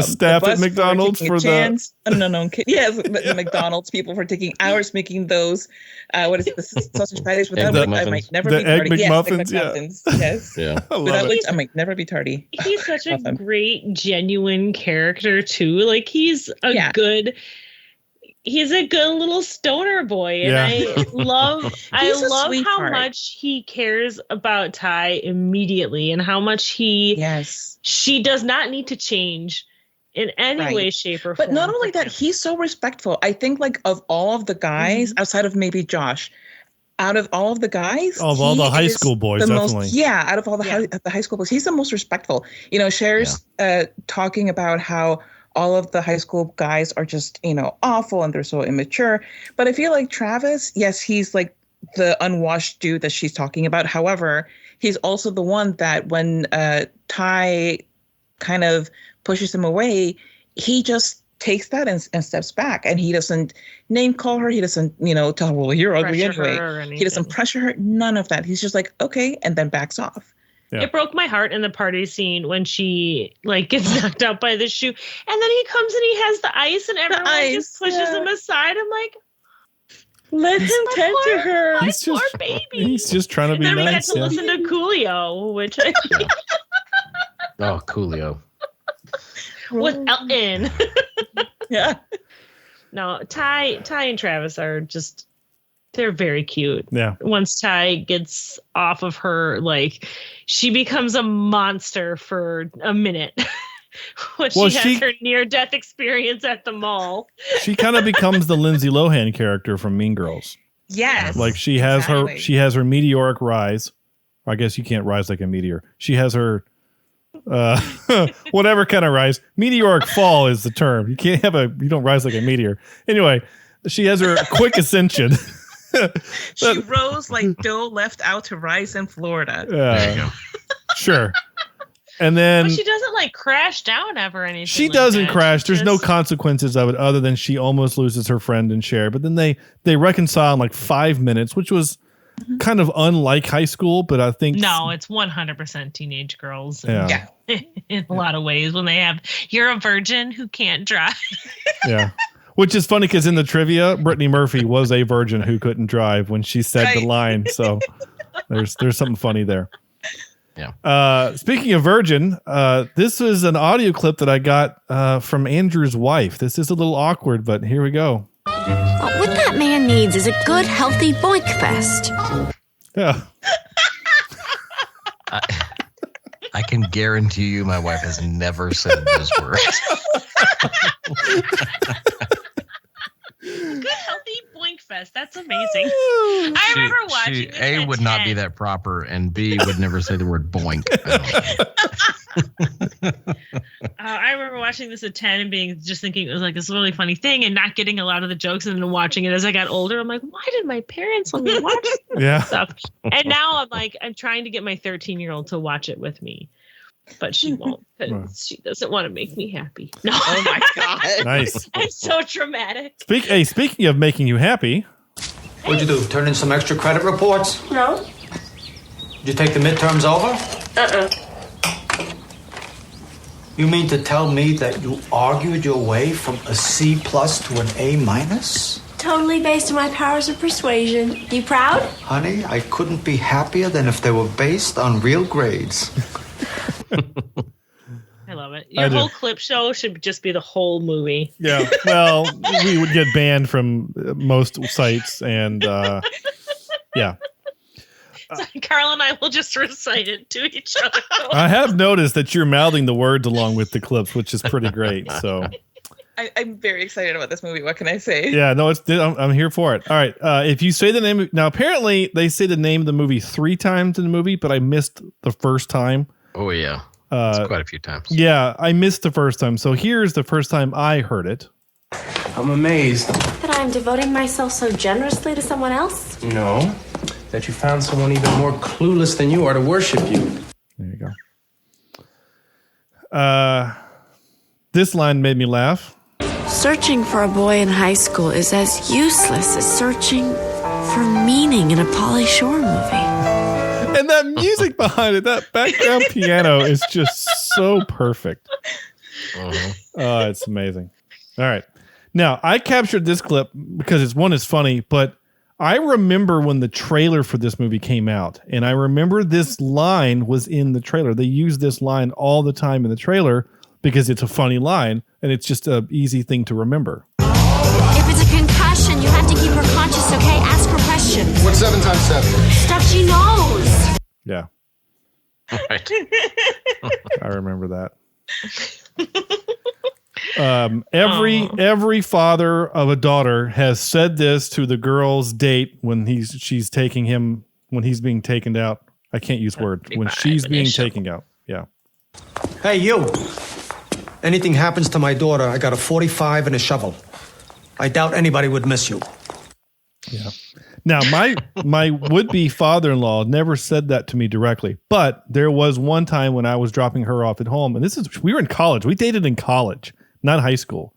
staff at McDonald's for the yes, the McDonald's people for taking hours making those the sausage patties, without which I might never be tardy. McMuffins, yes, yes. Yeah. Without which I might never be tardy. He's such a great, genuine character too. Like he's a good little stoner boy, and I love how sweetheart. much he cares about Ty immediately, and how much she does not need to change in any way, shape, or form. But not only that, he's so respectful. I think like of all of the guys, outside of maybe Josh, out of all of the guys, of all the high school boys, definitely. Out of all the high school boys, he's the most respectful. Cher's talking about how all of the high school guys are just, awful and they're so immature. But I feel like Travis, yes, he's like the unwashed dude that she's talking about. However, he's also the one that when Ty kind of pushes him away, he just takes that and steps back, and he doesn't name call her. He doesn't, tell her, well, you're ugly anyway. He doesn't pressure her. None of that. He's just like, okay, and then backs off. Yeah. It broke my heart in the party scene when she gets knocked out by the shoe, and then he comes and he has the ice, and everyone just pushes him aside. I'm like, let him tend to her. He's poor baby. He's just trying to be then nice. we got to listen to Coolio, which Oh, Coolio. with Elton. Yeah. No, Ty and Travis are just, they're very cute. Yeah. Once Ty gets off of her, she becomes a monster for a minute. When she has her near-death experience at the mall. She kind of becomes the Lindsay Lohan character from Mean Girls. Yes. Like she has her meteoric rise. I guess you can't rise like a meteor. She has her whatever kind of rise. Meteoric fall is the term. You don't rise like a meteor. Anyway, she has her quick ascension. She rose like dough left out to rise in Florida. There you go. Sure. And then but she doesn't crash down ever or anything. She doesn't crash. There's no consequences of it other than she almost loses her friend and Cher. But then they reconcile in 5 minutes, which was kind of unlike high school. But I think no, it's 100% teenage girls. Yeah. In a lot of ways, when they have you're a virgin who can't drive. Yeah. Which is funny because in the trivia, Brittany Murphy was a virgin who couldn't drive when she said the line. So there's something funny there. Yeah. Speaking of virgin, this is an audio clip that I got from Andrew's wife. This is a little awkward, but here we go. What that man needs is a good, healthy boink fest. Yeah. I can guarantee you my wife has never said those words. Good healthy boink fest. That's amazing. I remember watching this A would not be that proper, and B would never say the word boink. I remember watching this at 10 and just thinking it was this really funny thing and not getting a lot of the jokes, and then watching it as I got older. I'm like, why did my parents let me watch this stuff? And now I'm trying to get my 13-year-old to watch it with me. but she won't because she doesn't want to make me happy. No. Oh my God. Nice. I'm so dramatic. Speaking of making you happy. What'd you do? Turn in some extra credit reports? No. Did you take the midterms over? You mean to tell me that you argued your way from a C+ to an A-? Totally based on my powers of persuasion. You proud? Honey, I couldn't be happier than if they were based on real grades. I love it. Your whole clip show should just be the whole movie. Yeah. Well, we would get banned from most sites, and yeah. So Carl and I will just recite it to each other. I have noticed that you're mouthing the words along with the clips, which is pretty great. So I'm very excited about this movie. What can I say? yeah, no, I'm here for it. All right. If you say the name now, apparently they say the name of the movie 3 times in the movie, but I missed the first time. Oh yeah. It's quite a few times. Yeah, I missed the first time. So here's the first time I heard it. I'm amazed. That I'm devoting myself so generously to someone else? No, that you found someone even more clueless than you are to worship you. There you go. This line made me laugh. Searching for a boy in high school is as useless as searching for meaning in a Pauly Shore movie. And that music behind it, that background piano is just so perfect. Oh, it's amazing. All right. Now, I captured this clip because it's funny, but I remember when the trailer for this movie came out, and I remember this line was in the trailer. They use this line all the time in the trailer because it's a funny line, and it's just an easy thing to remember. If it's a concussion, you have to keep her conscious, okay? Ask her questions. What's 7 times 7? Stuff she knows. Yeah. Right. I remember that. Every father of a daughter has said this to the girl's date when she's being taken out. I can't use word. When she's being taken out. Yeah. Hey, you. Anything happens to my daughter, I got a 45 and a shovel. I doubt anybody would miss you. Yeah. Now, my would-be father-in-law never said that to me directly, but there was one time when I was dropping her off at home, and we were in college. We dated in college, not high school.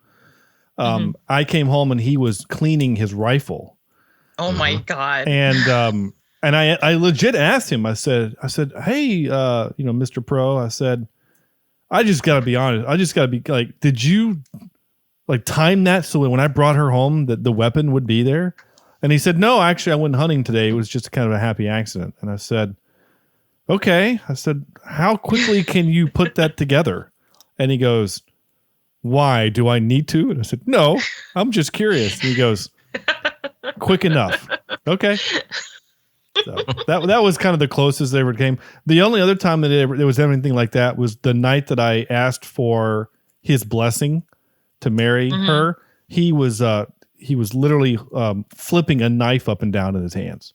I came home and he was cleaning his rifle. Oh my God. And I legit asked him, I said, hey, Mr. Pro, I said, I just got to be honest. I just got to be like, did you like time that so when I brought her home that the weapon would be there? And he said, no, actually I went hunting today. It was just kind of a happy accident. And I said, okay. I said, how quickly can you put that together? And he goes, why do I need to? And I said, no, I'm just curious. And he goes, quick enough. Okay. So that was kind of the closest they ever came. The only other time that there was anything like that was the night that I asked for his blessing to marry her. He was literally flipping a knife up and down in his hands,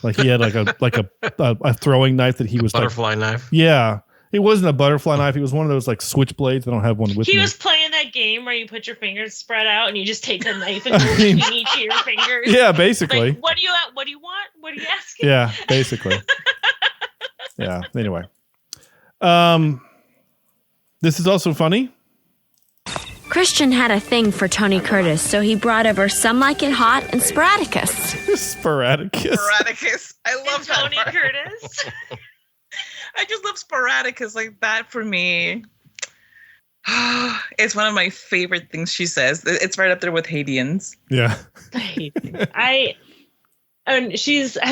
like he had like a throwing knife that he was butterfly knife. Yeah, it wasn't a butterfly knife. It was one of those like switchblades. I don't have one with me. He was playing that game where you put your fingers spread out and you just take the knife and between each of your fingers. Yeah, basically. Like, what do you want? What are you asking? Yeah, basically. Yeah. Anyway, this is also funny. Christian had a thing for Tony Curtis, so he brought over Some Like It Hot and Sporadicus. Sporadicus. I love that Tony Curtis. I just love Sporadicus. Like that for me. It's one of my favorite things she says. It's right up there with Haitians. Yeah. I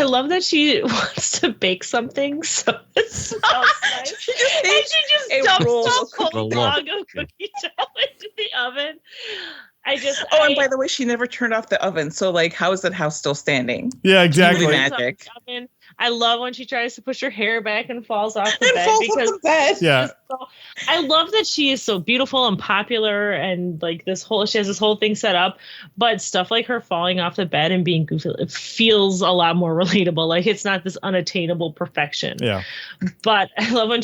love that she wants to bake something, so it smells nice. she just dumps a whole log of cookie dough into the oven. And by the way, she never turned off the oven. So, like, how is that house still standing? Yeah, exactly. Magic. I love when she tries to push her hair back and falls off the bed. Yeah. I love that she is so beautiful and popular and like she has this whole thing set up, but stuff like her falling off the bed and being goofy, it feels a lot more relatable. Like it's not this unattainable perfection. Yeah. But I love when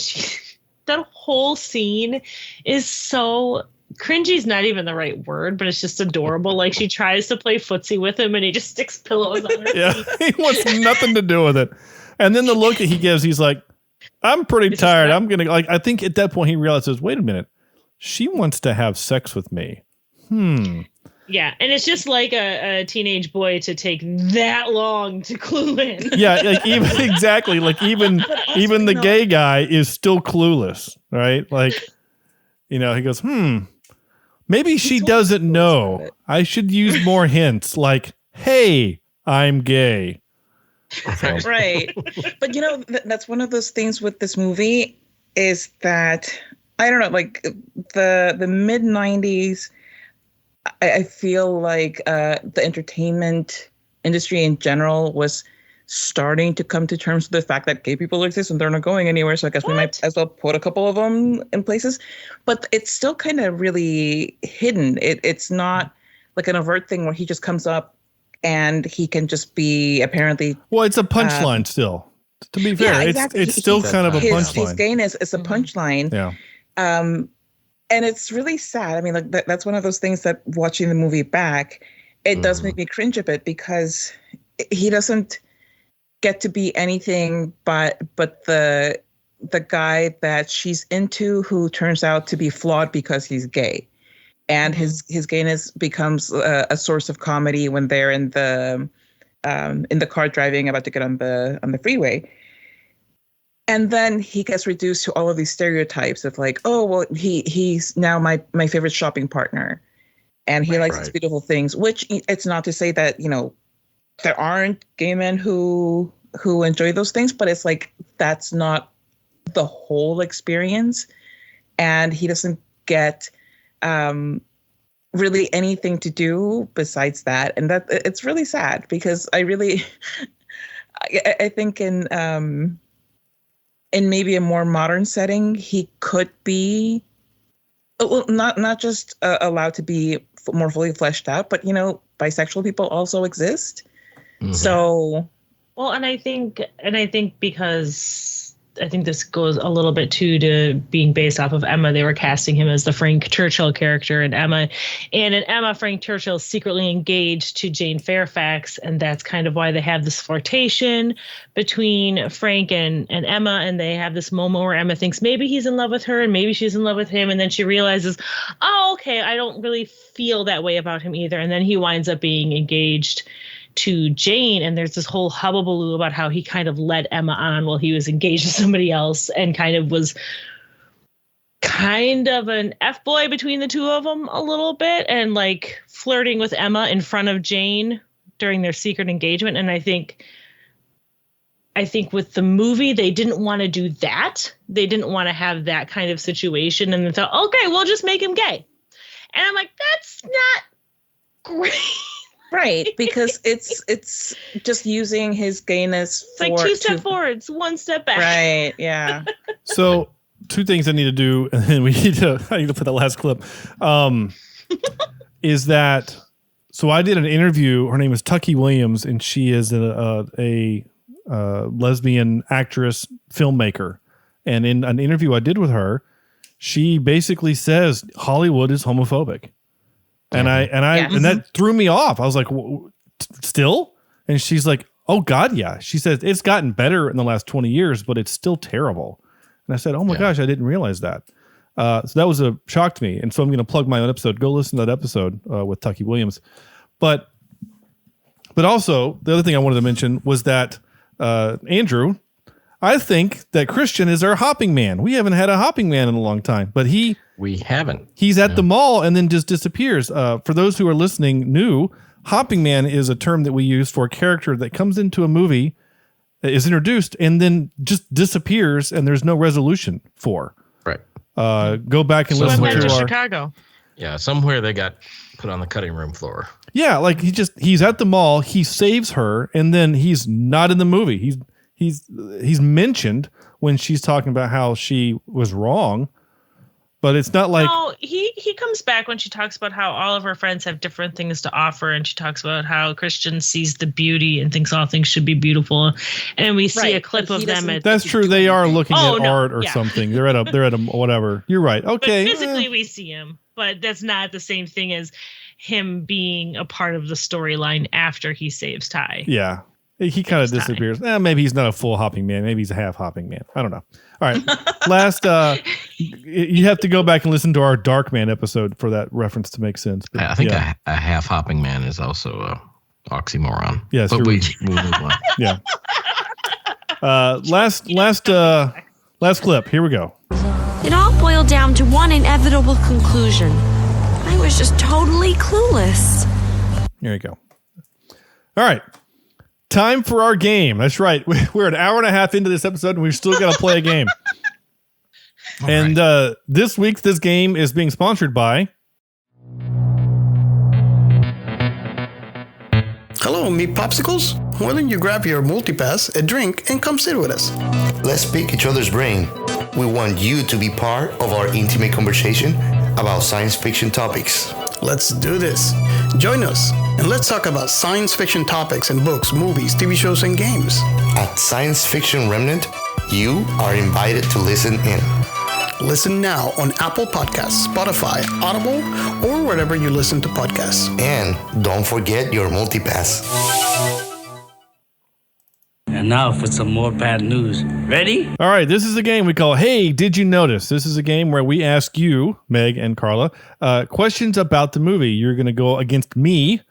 that whole scene is so cringy is not even the right word, but it's just adorable. Like she tries to play footsie with him and he just sticks pillows on her feet. He wants nothing to do with it. And then the look that he gives, he's like, I'm pretty tired. I'm gonna I think at that point he realizes, wait a minute, she wants to have sex with me. Yeah, and it's just like a teenage boy to take that long to clue in. Yeah, like even exactly, like even the gay guy is still clueless, right? Like, he goes, maybe she doesn't know. I should use more hints, like, hey, I'm gay. Right. But that's one of those things with this movie is that I don't know, like the mid 90s. I feel like the entertainment industry in general was starting to come to terms with the fact that gay people exist and they're not going anywhere. So I guess we might as well put a couple of them in places. But it's still kind of really hidden. It's not like an overt thing where he just comes up and he can just be apparently. Well, it's a punchline still. To be fair, yeah, exactly. it's still kind of a punchline. His gayness is a punchline. Yeah. And it's really sad. I mean, like that's one of those things that watching the movie back, it does make me cringe a bit because he doesn't get to be anything but the guy that she's into who turns out to be flawed because he's gay. And his gayness becomes a source of comedy when they're in the car driving about to get on the freeway. And then he gets reduced to all of these stereotypes of like, oh, well, he's now my favorite shopping partner. And he likes these beautiful things, which it's not to say that, there aren't gay men who enjoy those things, but it's like, that's not the whole experience. And he doesn't get really anything to do besides that. And that it's really sad because I think in maybe a more modern setting, he could be not just allowed to be more fully fleshed out, but bisexual people also exist. Mm-hmm. So, well, and I think because I think this goes a little bit too to being based off of Emma. They were casting him as the Frank Churchill character in Emma. And in Emma, Frank Churchill is secretly engaged to Jane Fairfax. And that's kind of why they have this flirtation between Frank and Emma. And they have this moment where Emma thinks maybe he's in love with her and maybe she's in love with him. And then she realizes, oh, okay, I don't really feel that way about him either. And then he winds up being engaged to Jane, and there's this whole hubbubaloo about how he kind of led Emma on while he was engaged to somebody else and kind of was kind of an F-boy between the two of them a little bit and like flirting with Emma in front of Jane during their secret engagement. And I think with the movie, they didn't want to do that. They didn't want to have that kind of situation. And they thought, okay, we'll just make him gay. And I'm like, that's not great. Right, because it's just using his gayness it's like two step forwards, one step back. Right, yeah. So two things I need to do, and then I need to put the last clip. Is that so? I did an interview. Her name is Tucky Williams, and she is a lesbian actress filmmaker. And in an interview I did with her, she basically says Hollywood is homophobic. And and that threw me off. I was like, still? And she's like, oh God, yeah. She says it's gotten better in the last 20 years, but it's still terrible. And I said, oh my gosh, I didn't realize that. So that was a shock to me. And so I'm going to plug my own episode. Go listen to that episode with Tucky Williams. But also the other thing I wanted to mention was that Andrew, I think that Christian is our hopping man. We haven't had a hopping man in a long time, but we haven't. He's at the mall and then just disappears. For those who are listening new, hopping man is a term that we use for a character that comes into a movie, is introduced, and then just disappears, and there's no resolution for. Right. Go back and listen to our Chicago. Yeah, somewhere they got put on the cutting room floor. Yeah, like he's at the mall, he saves her, and then he's not in the movie. He's mentioned when she's talking about how she was wrong. But it's not like... No, he comes back when she talks about how all of her friends have different things to offer. And she talks about how Christian sees the beauty and thinks all things should be beautiful. And we see a clip of them. That's true. They are looking at art or something. They're at a whatever. You're right. Okay. But physically we see him. But that's not the same thing as him being a part of the storyline after he saves Ty. Yeah. He kind of disappears. Maybe he's not a full hopping man. Maybe he's a half hopping man. I don't know. All right. Last, you have to go back and listen to our Dark Man episode for that reference to make sense. But, I think a half hopping man is also a oxymoron. Yes. But we move on. Yeah. Last clip. Here we go. It all boiled down to one inevitable conclusion. I was just totally clueless. Here you go. All right. Time for our game. That's right. We're an hour and a half into this episode and we've still got to play a game. This week, this game is being sponsored by... Hello, meat popsicles. Why don't you grab your multipass, a drink, and come sit with us? Let's pick each other's brain. We want you to be part of our intimate conversation about science fiction topics. Let's do this. Join us, and let's talk about science fiction topics in books, movies, TV shows, and games. At Science Fiction Remnant, you are invited to listen in. Listen now on Apple Podcasts, Spotify, Audible, or wherever you listen to podcasts. And don't forget your multipass. And now for some more bad news. Ready? All right, this is a game we call Hey, Did You Notice? This is a game where we ask you, Meg and Carla, questions about the movie. You're going to go against me.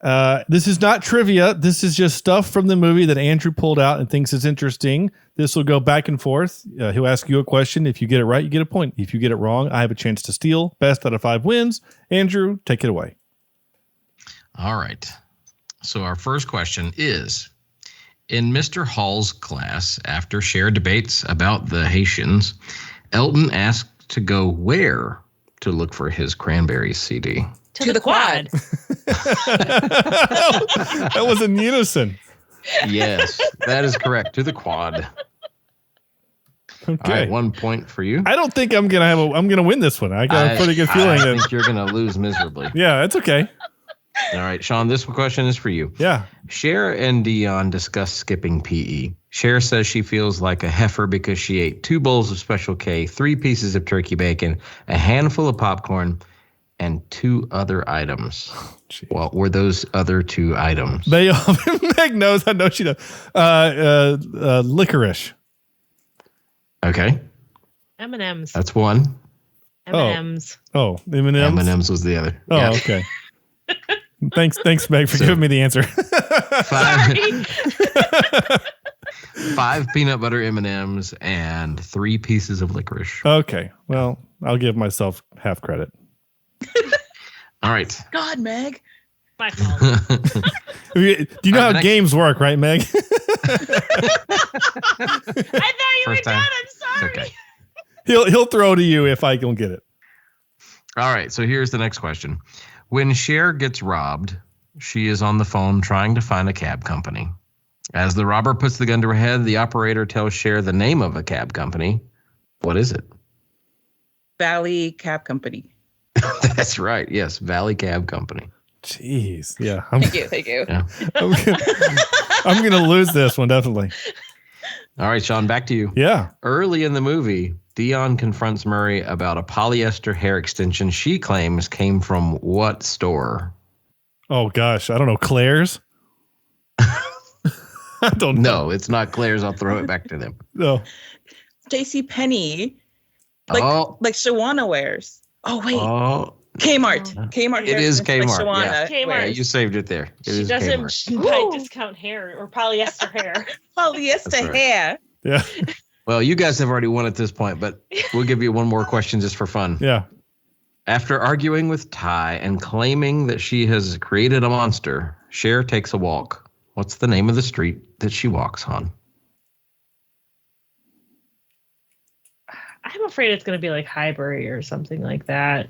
This is not trivia. This is just stuff from the movie that Andrew pulled out and thinks is interesting. This will go back and forth. He'll ask you a question. If you get it right, you get a point. If you get it wrong, I have a chance to steal. Best out of 5 wins. Andrew, take it away. All right. So our first question is, in Mr. Hall's class, after Cher debates about the Haitians, Elton asked to go where to look for his Cranberries CD? To the quad. That was in unison. Yes, that is correct. To the quad. Okay. All right, 1 point for you. I don't think I'm gonna win this one. I got a pretty good feeling. I think you're gonna lose miserably. Yeah, it's okay. All right, Sean, this question is for you. Yeah. Cher and Dion discuss skipping PE. Cher says she feels like a heifer because she ate 2 bowls of Special K, 3 pieces of turkey bacon, a handful of popcorn, and 2 other items. What were those other 2 items? They Meg knows. I know she does. Licorice. Okay. M&M's. That's one. M&M's. Oh, M&M's? M&M's was the other. Oh, yeah. Okay. Thanks, Meg, for giving me the answer. 5 peanut butter M&M's and 3 pieces of licorice. Okay. Well, I'll give myself half credit. All right. God, Meg. My fault. Do you know how games work, right, Meg? I thought you were done. I'm sorry. Okay. He'll throw to you if I don't get it. All right. So here's the next question. When Cher gets robbed, she is on the phone trying to find a cab company. As the robber puts the gun to her head, the operator tells Cher the name of a cab company. What is it? Valley Cab Company. That's right. Yes, Valley Cab Company. Jeez. Yeah. Thank you. Yeah. I'm gonna lose this one, definitely. All right, Sean, back to you. Yeah. Early in the movie, Dion confronts Murray about a polyester hair extension she claims came from what store? Oh, gosh. I don't know. Claire's? I don't know. No, it's not Claire's. I'll throw it back to them. No. J.C. Penney. Like Shawana wears. Oh, wait. Oh. Kmart. Kmart. It is Kmart. Like yeah. Kmart. Yeah, you saved it there. She doesn't buy discount hair or polyester hair. Polyester hair. Yeah. Well, you guys have already won at this point, but we'll give you one more question just for fun. Yeah. After arguing with Ty and claiming that she has created a monster, Cher takes a walk. What's the name of the street that she walks on? I'm afraid it's going to be like Highbury or something like that.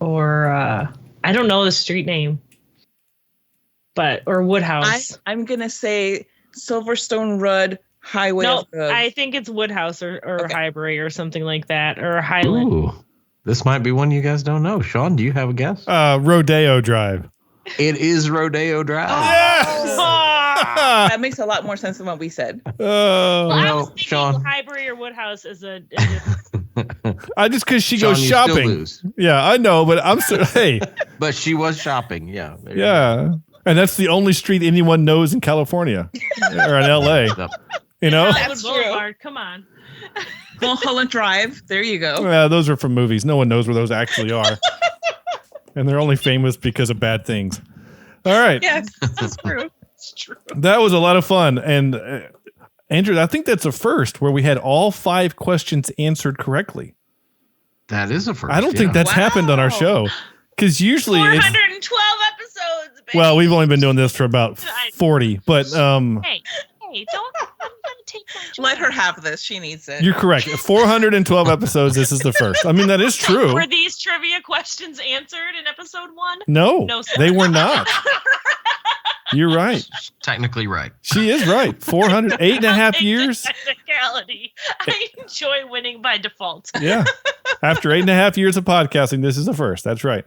Or I don't know the street name. Or Woodhouse. I'm going to say Silverstone Road Highway. No, I think it's Woodhouse or Highbury or something like that. Or Highland. Ooh, this might be one you guys don't know. Sean, do you have a guess? Rodeo Drive. It is Rodeo Drive. Yes! That makes a lot more sense than what we said. I was thinking Sean. Highbury or Woodhouse is a I just because she Sean, goes you shopping. still lose. Yeah, I know, but I'm hey. But she was shopping. Yeah. Yeah. And that's the only street anyone knows in California or in LA. You know? That's Boulevard. Come on. Mulholland Drive. There you go. Yeah, those are from movies. No one knows where those actually are. And they're only famous because of bad things. All right. Yes, that's true. It's true. That was a lot of fun. And Andrew, I think that's a first where we had all 5 questions answered correctly. That is a first. I don't think that's happened on our show. Because usually 412 episodes, baby. Well, we've only been doing this for about 40, but Hey, don't. I'm gonna take my job. Let her have this. She needs it. You're correct. 412 episodes. This is the first. I mean, that is true. Were these trivia questions answered in episode 1? No, sir. they were not. You're right. Technically right. She is right. 8.5 years. Technicality. I enjoy winning by default. Yeah. After 8.5 years of podcasting, this is the first. That's right.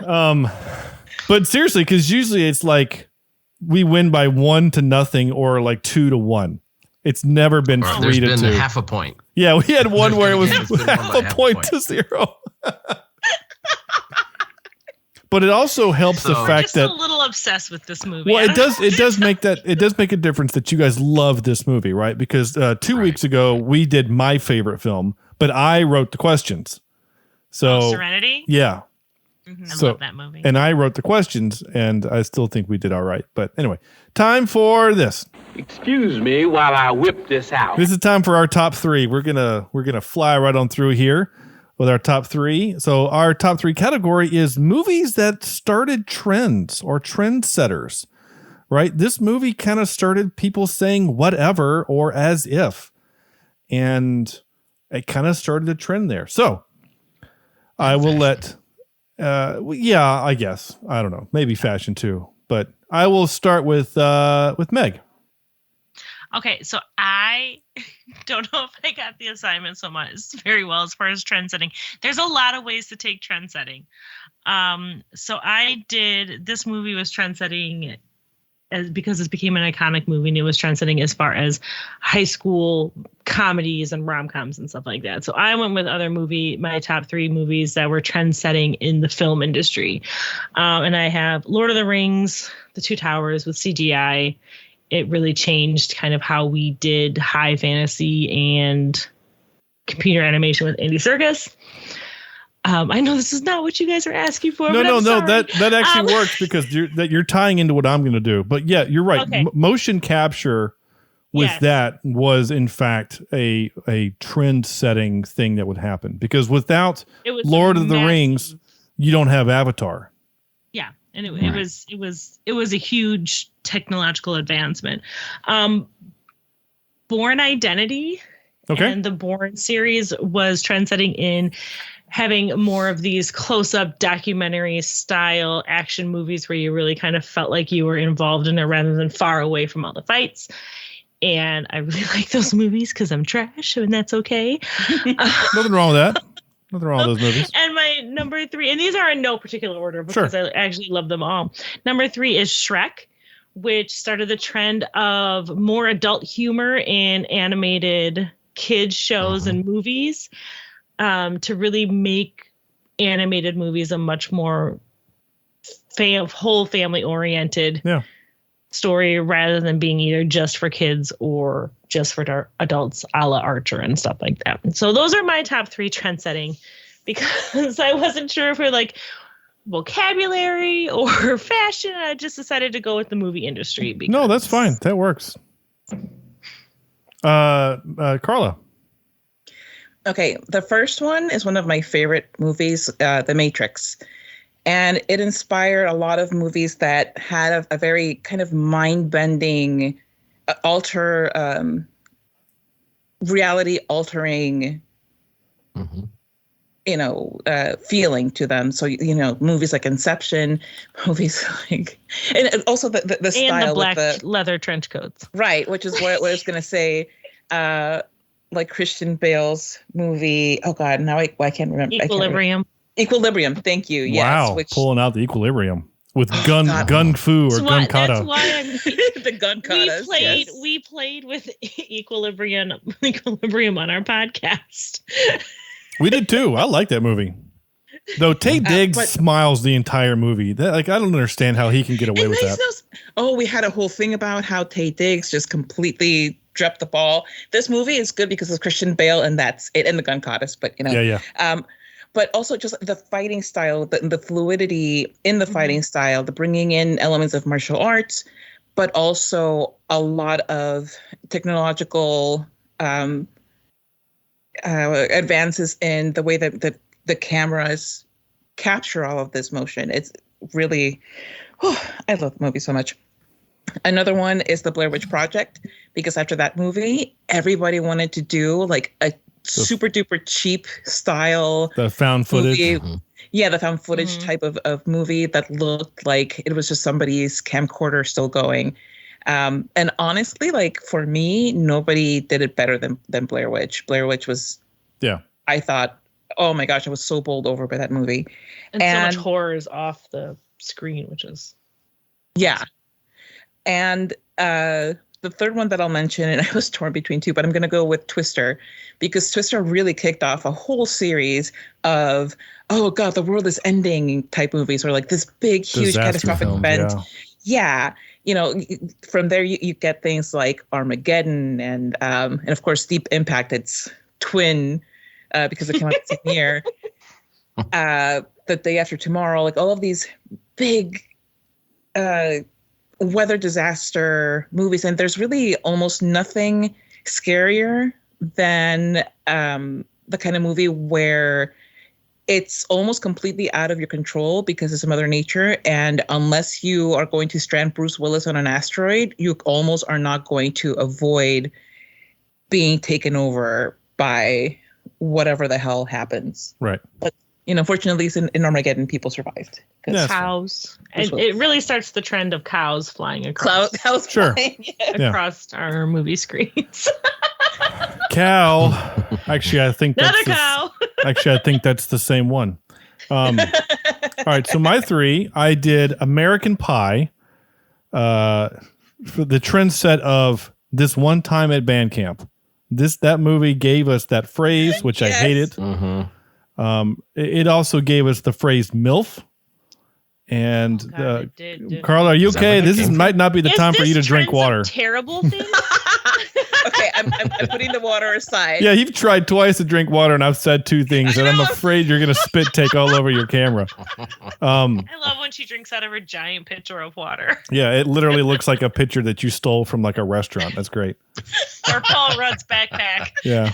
But seriously, because usually it's like we win by 1-0 or like 2-1. It's never been 3-2. There's been half a point. Yeah, we had one where it was half a point to 0. But it also helps the fact that I'm just a little obsessed with this movie. Well, it does make a difference that you guys love this movie, right? Because 2 weeks ago we did my favorite film, but I wrote the questions. So Serenity? Yeah. I love that movie. And I wrote the questions, and I still think we did all right. But anyway, time for this. Excuse me while I whip this out. This is time for our top 3. We're gonna fly right on through here with our top 3. So our top 3 category is movies that started trends or trendsetters, right? This movie kind of started people saying whatever or as if, and it kind of started a trend there. So I will let, I guess, I don't know, maybe fashion too, but I will start with Meg. Okay, so I don't know if I got the assignment so much very well as far as trend setting. There's a lot of ways to take trend setting. So I did, this movie was trend setting because this became an iconic movie, and it was trend setting as far as high school comedies and rom-coms and stuff like that. So I went with my top 3 movies that were trend setting in the film industry. And I have Lord of the Rings, The Two Towers with CGI. It really changed kind of how we did high fantasy and computer animation with Andy Serkis. I know this is not what you guys are asking for. No. That actually works because you're tying into what I'm going to do. But yeah, you're right. Okay. Motion capture with that was in fact a trend-setting thing that would happen, because without Lord of the Rings, you don't have Avatar. Yeah. And it was a huge technological advancement. Bourne Identity and the Bourne series was trendsetting in having more of these close-up documentary style action movies where you really kind of felt like you were involved in it rather than far away from all the fights. And I really like those movies because I'm trash, and that's okay. Nothing wrong with that. Nothing wrong with those movies. And my number 3, and these are in no particular order because I actually love them all. Number 3 is Shrek, which started the trend of more adult humor in animated kids shows and movies, to really make animated movies a much more whole family oriented story rather than being either just for kids or just for adults, a la Archer and stuff like that. So those are my top 3 trend setting, because I wasn't sure if we're like vocabulary or fashion. I just decided to go with the movie industry. No, that's fine. That works. Carla. Okay, the first one is one of my favorite movies, The Matrix. And it inspired a lot of movies that had a very kind of mind-bending, reality-altering, feeling to them. So, movies like Inception, movies like... And also the style. And the black leather trench coats. Right, which is what I was going to say. Like Christian Bale's movie. Oh, God, now I can't remember. Equilibrium. Thank you. Yes. Wow. Pulling out the Equilibrium with gun fu or gun kata. That's why I'm the gun katas. We played with Equilibrium on our podcast. We did too. I like that movie. Though Taye Diggs smiles the entire movie. I don't understand how he can get away with that. We had a whole thing about how Taye Diggs just completely dropped the ball. This movie is good because of Christian Bale, and that's it, and the gun goddess. But but also just the fighting style, the fluidity in the fighting style, the bringing in elements of martial arts, but also a lot of technological advances in the way that the cameras capture all of this motion. It's really, I love the movie so much. Another one is the Blair Witch Project, because after that movie, everybody wanted to do like a super duper cheap style. The found footage. Movie. Yeah, the found footage type of movie that looked like it was just somebody's camcorder still going. And honestly, like for me, nobody did it better than Blair Witch. Blair Witch was, I thought, oh my gosh, I was so bowled over by that movie. And so much horror is off the screen, which is awesome. And the third one that I'll mention, and I was torn between two, but I'm going to go with Twister, because Twister really kicked off a whole series of, oh God, the world is ending type movies, or like this big, huge catastrophic event. Yeah. You know, from there you get things like Armageddon and of course Deep Impact. It's twin because it came out the same year. The Day After Tomorrow, like all of these big weather disaster movies, and there's really almost nothing scarier than the kind of movie where it's almost completely out of your control because it's Mother Nature, and unless you are going to strand Bruce Willis on an asteroid, you almost are not going to avoid being taken over by whatever the hell happens. Right. But you know, fortunately, in Armageddon, people survived. Cows. And it really starts the trend of cows flying across. Cows flying across our movie screens. Cow. Actually, I think another cow. Actually, I think that's the same one. All right. So my three, I did American Pie, for the trend set of This One Time at Band Camp. That movie gave us that phrase, which I hated. It also gave us the phrase MILF. And Carla, are you okay? This might not be the time for you to drink water. Terrible thing. Okay, I'm putting the water aside. Yeah, you've tried twice to drink water, and I've said two things, and I'm afraid you're going to spit take all over your camera. I love when she drinks out of her giant pitcher of water. Yeah, it literally looks like a pitcher that you stole from like a restaurant. That's great. Or Paul Rudd's backpack. Yeah.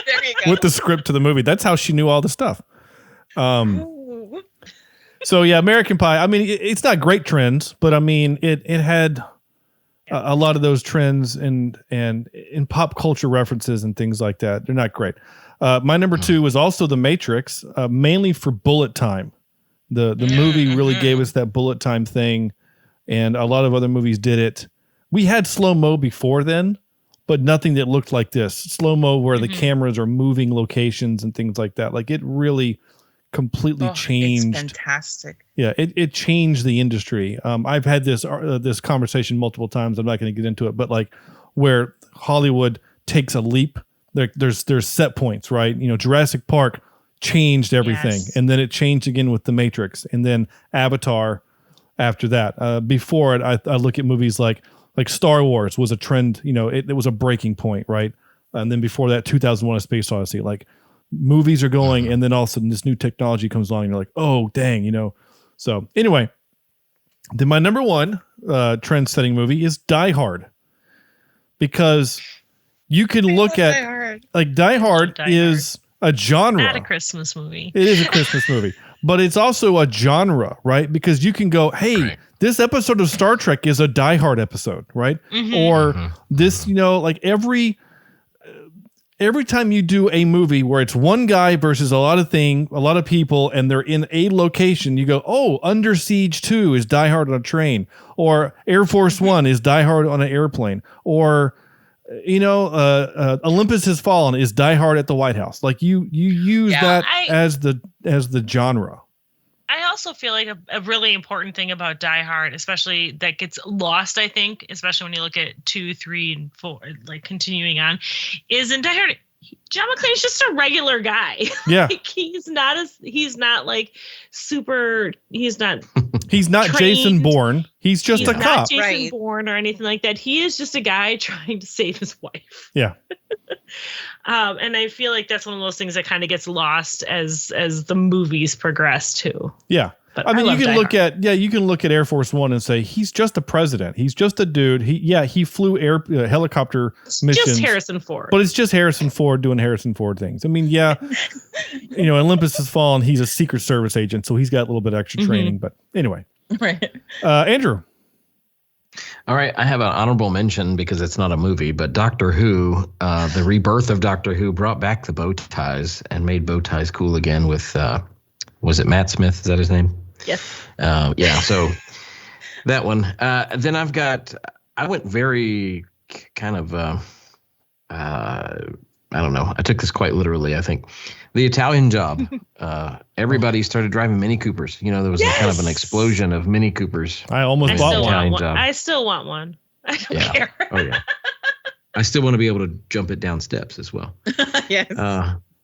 There you go. With the script to the movie. That's how she knew all the stuff. So yeah, American Pie. I mean, it's not great trends, but I mean, it had a lot of those trends and in pop culture references and things like that. They're not great. My number two was also The Matrix, mainly for bullet time. The movie really gave us that bullet time thing, and a lot of other movies did it. We had slow-mo before then, but nothing that looked like this. Slow-mo where the cameras are moving locations and things like that. Like it really completely changed. It's fantastic. Yeah, it changed the industry. I've had this conversation multiple times. I'm not going to get into it, but like where Hollywood takes a leap, there's set points, right? You know, Jurassic Park changed everything, and then it changed again with The Matrix, and then Avatar after that. Before it, I look at movies like Star Wars was a trend. You know, it was a breaking point, right? And then before that, 2001: A Space Odyssey, like. Movies are going, and then all of a sudden this new technology comes along and you're like, oh, dang, you know. So anyway, then my number one trend-setting movie is Die Hard. Because you can look at, like, Die Hard is a genre. Not a Christmas movie. It is a Christmas movie. But it's also a genre, right? Because you can go, hey, this episode of Star Trek is a Die Hard episode, right? Or this, you know, like every time you do a movie where it's one guy versus a lot of people, and they're in a location, you go, oh, Under Siege 2 is Die Hard on a train, or Air Force One is Die Hard on an airplane, or, you know, Olympus Has Fallen is Die Hard at the White House. Like you use that as the genre. I also feel like a really important thing about Die Hard, especially that gets lost, I think, especially when you look at 2, 3, and 4, like continuing on, is in Die Hard, John McClane's just a regular guy. Yeah. Like, he's not like super, he's not trained. Jason Bourne. He's just a cop. Not Jason Bourne or anything like that. He is just a guy trying to save his wife. Yeah. And I feel like that's one of those things that kind of gets lost as the movies progress too. Yeah. But I mean, you can look at Air Force One and say he's just a president. He's just a dude. He flew helicopter missions. Just Harrison Ford. But it's just Harrison Ford doing Harrison Ford things. I mean, yeah, Olympus Has Fallen. He's a Secret Service agent, so he's got a little bit extra training. But anyway, right. Andrew. All right, I have an honorable mention because it's not a movie, but Doctor Who, the rebirth of Doctor Who brought back the bow ties and made bow ties cool again with, was it Matt Smith? Is that his name? Yes. Yeah, so that one. Then I went very kind of, I don't know. I took this quite literally, I think. The Italian Job. Everybody started driving Mini Coopers. There was kind of an explosion of Mini Coopers. I almost bought one. I still want one. I don't care. Oh, yeah. I still want to be able to jump it down steps as well. Yes.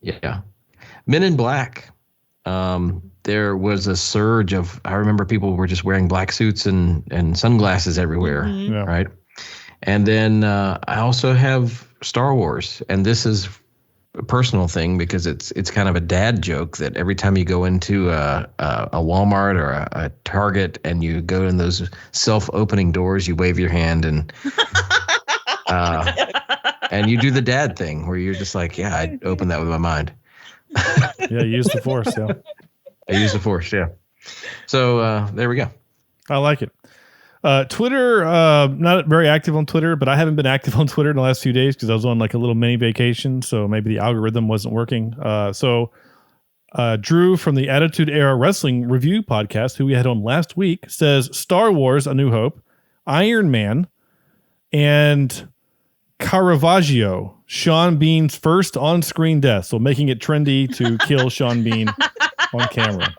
Yeah. Men in Black. There was a surge of, I remember people were just wearing black suits and sunglasses everywhere, right? And then I also have Star Wars, and this is a personal thing because it's kind of a dad joke that every time you go into a Walmart or a Target and you go in those self-opening doors, you wave your hand and and you do the dad thing where you're just like, yeah, I'd open that with my mind. Yeah, use the Force, yeah. I use the Force, yeah. So there we go. I like it. Twitter, not very active on Twitter, but I haven't been active on Twitter in the last few days because I was on like a little mini vacation, so maybe the algorithm wasn't working. So Drew from the Attitude Era Wrestling Review podcast, who we had on last week, says Star Wars: A New Hope, Iron Man, and Caravaggio, Sean Bean's first on-screen death. So making it trendy to kill Sean Bean on camera.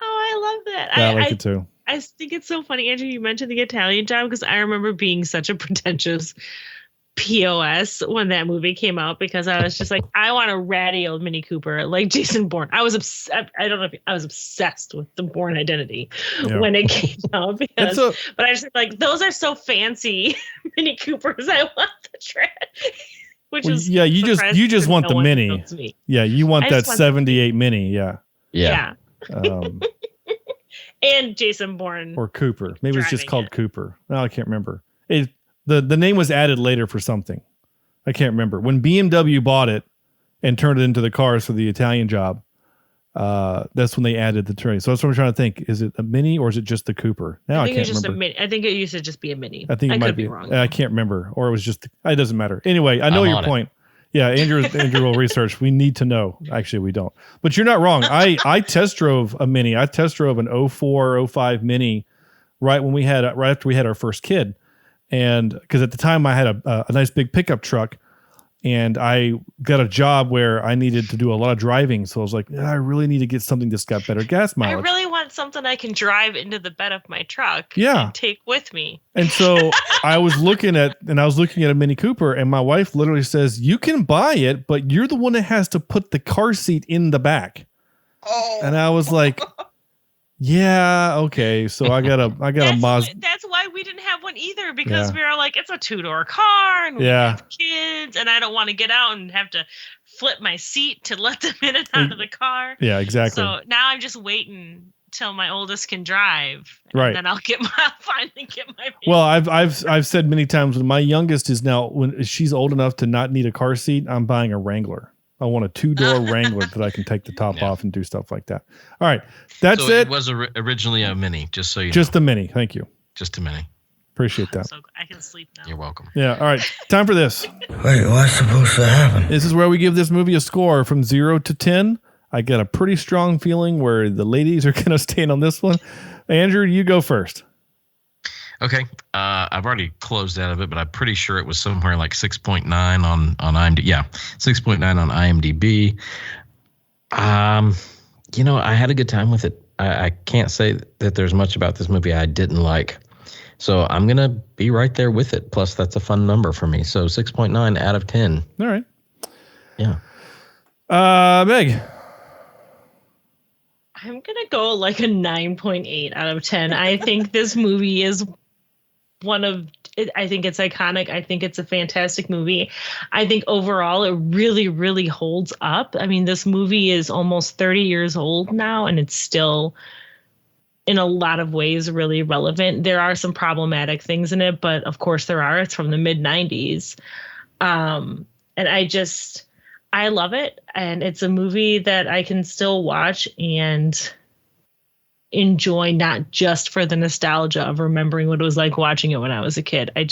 Oh, I love that. Yeah, I like it too. I think it's so funny, Andrew, you mentioned the Italian Job because I remember being such a pretentious POS when that movie came out because I was just like, I want a ratty old Mini Cooper like Jason Bourne. I was obsessed with the Bourne identity when it came out but I just like, those are so fancy Mini Coopers. I want the tread. You just want the Mini. Yeah, you want that 78 Mini. Yeah. And Jason Bourne or Cooper. Maybe it's just called Cooper. No, I can't remember. The name was added later for something. I can't remember. When BMW bought it and turned it into the cars for the Italian Job, that's when they added the tray. So that's what I'm trying to think. Is it a Mini or is it just the Cooper? Now I can't remember. I think it used to just be a Mini. I think it might be wrong. I can't remember. Or it was just, it doesn't matter. Anyway, I know your point. Yeah, Andrew will research. We need to know. Actually, we don't. But you're not wrong. I test drove a Mini. I test drove an 04, 05 Mini right after we had our first kid. And because at the time I had a nice big pickup truck and I got a job where I needed to do a lot of driving. So I was like, I really need to get something that's got better gas mileage. I really want something I can drive into the bed of my truck and take with me. And so I was looking at a Mini Cooper and my wife literally says, you can buy it, but you're the one that has to put the car seat in the back. Oh. And I was like, yeah, okay. So I got a Mazda. That's why we didn't have one either because we were like, it's a 2-door car and we have kids and I don't want to get out and have to flip my seat to let them in and out of the car. Yeah, exactly. So now I'm just waiting till my oldest can drive. And right. then I'll finally get my. Well, I've said many times when my youngest is now, when she's old enough to not need a car seat, I'm buying a Wrangler. I want a 2-door Wrangler that I can take the top off and do stuff like that. All right. That's it. It was originally a Mini, just so you know. Just a Mini. Thank you. Just a Mini. Appreciate that. So I can sleep now. You're welcome. Yeah. All right. Time for this. Wait, what's supposed to happen? This is where we give this movie a score from 0 to 10. I got a pretty strong feeling where the ladies are going to stand on this one. Andrew, you go first. Okay. I've already closed out of it, but I'm pretty sure it was somewhere like 6.9 on IMDb. Yeah, 6.9 on IMDb. I had a good time with it. I can't say that there's much about this movie I didn't like. So I'm going to be right there with it. Plus, that's a fun number for me. So 6.9 out of 10. All right. Yeah. Meg. I'm going to go like a 9.8 out of 10. I think this movie is I think it's iconic. I think it's a fantastic movie. I think overall it really, really holds up. I mean, this movie is almost 30 years old now, and it's still in a lot of ways really relevant. There are some problematic things in it, but of course there are. It's from the mid 90s. And I love it. And it's a movie that I can still watch and enjoy, not just for the nostalgia of remembering what it was like watching it when I was a kid. I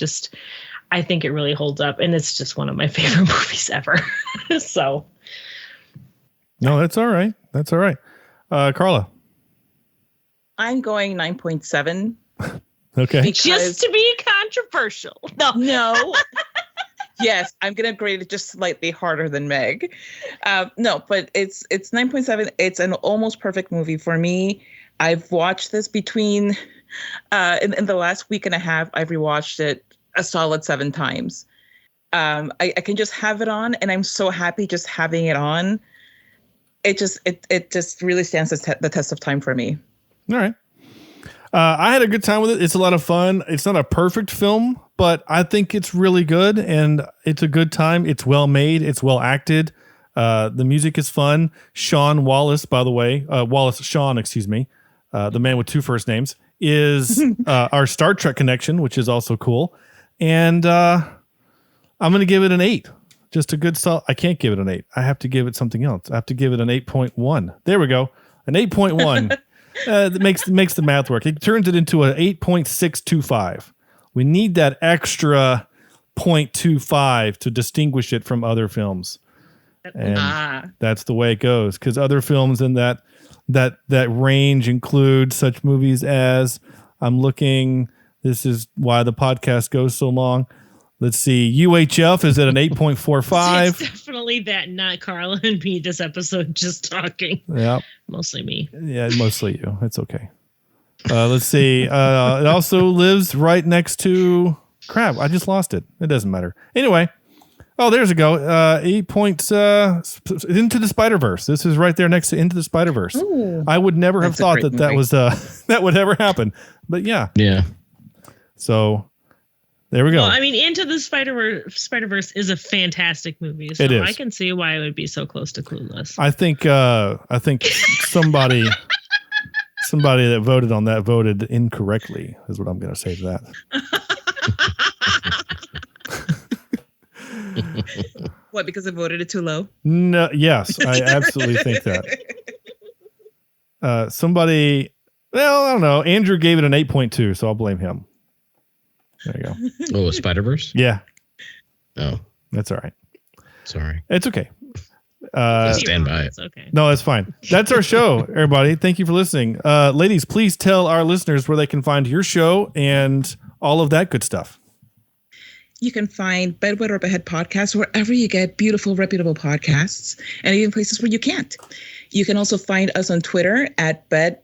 think it really holds up, and it's just one of my favorite movies ever. So. No, that's all right. That's all right. Carla. I'm going 9.7. Okay. Just to be controversial. No. Yes, I'm going to grade it just slightly harder than Meg. No, but it's 9.7. It's an almost perfect movie for me. I've watched this between, in the last week and a half, I've rewatched it a solid 7 times. I can just have it on, and I'm so happy just having it on. It just really stands the test of time for me. All right. I had a good time with it. It's a lot of fun. It's not a perfect film, but I think it's really good, and it's a good time. It's well made. It's well acted. The music is fun. Sean Wallace, by the way, Sean, excuse me, the man with 2 first names, is our Star Trek connection, which is also cool. And I'm going to give it an 8. Just a good solid. I can't give it an 8. I have to give it something else. I have to give it an 8.1. There we go. An 8.1. That makes the math work. It turns it into an 8.625. We need that extra 0.25 to distinguish it from other films. And that's the way it goes, because other films in that range include such movies as, I'm looking, this is why the podcast goes so long. Let's see, UHF is at an 8.45. It's definitely that, not Carla and me this episode just talking. Yeah. Mostly me. Yeah, mostly you. It's okay. Let's see. It also lives right next to, crap, I just lost it. It doesn't matter. Anyway. Oh, there's a go. 8 points Into the Spider-Verse. This is right there next to Into the Spider-Verse. Ooh, I would never have thought that was that would ever happen. But yeah. Yeah. So there we go. Well, I mean, Into the Spider-Verse is a fantastic movie. So it is. I can see why it would be so close to Clueless. I think somebody that voted on that voted incorrectly, is what I'm going to say to that. What, because I voted it too low? No, yes, I absolutely think that. Somebody, well, I don't know. Andrew gave it an 8.2, so I'll blame him. There you go. Oh, Spider-Verse? Yeah. Oh. That's all right. Sorry. It's okay. Stand by it. It's okay. No, that's fine. That's our show, everybody. Thank you for listening. Ladies, please tell our listeners where they can find your show and all of that good stuff. You can find Bed Wed or Behead podcasts wherever you get beautiful, reputable podcasts, and even places where you can't. You can also find us on Twitter at Bed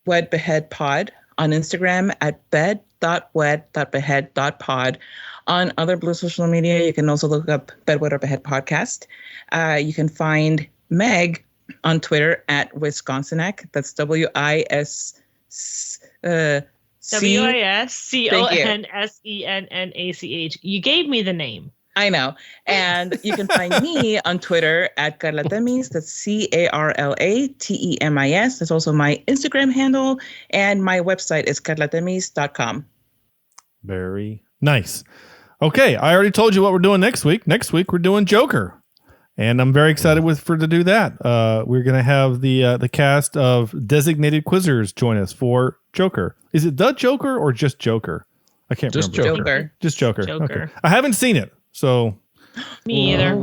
Wed Behead Pod, on Instagram at bed.wed.behead.pod. On other blue social media, you can also look up Bed Wed or Behead podcast. You can find Meg on Twitter at Wisconsinac. That's WISCONSENNACH. You gave me the name. I know. And you can find me on Twitter at Carlatemis. That's CARLATEMIS. That's also my Instagram handle. And my website is carlatemis.com. Very nice. Okay, I already told you what we're doing next week. Next week, we're doing Joker. And I'm very excited to do that. We're going to have the cast of designated quizzers join us for Joker. Is it the Joker or just Joker? I can't remember. Joker. Just Joker. Okay. I haven't seen it, so. Me either.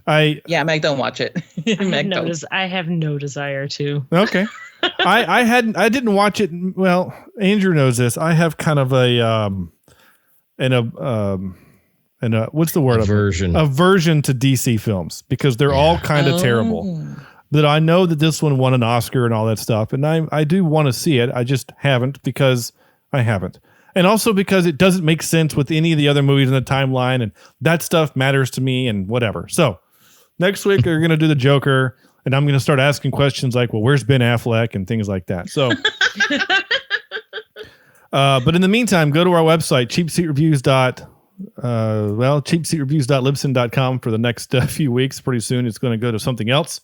Meg, don't watch it. I have no desire to. Okay. I didn't watch it. Well, Andrew knows this. I have kind of what's the word? Aversion to DC films, because they're all kind of terrible. But I know that this one won an Oscar and all that stuff, and I do want to see it. I just haven't, because I haven't. And also because it doesn't make sense with any of the other movies in the timeline, and that stuff matters to me and whatever. So next week, we're going to do the Joker, and I'm going to start asking questions like, well, where's Ben Affleck and things like that. So, but in the meantime, go to our website, cheapseatreviews.libsyn.com for the next few weeks. Pretty soon, it's going to go to something else.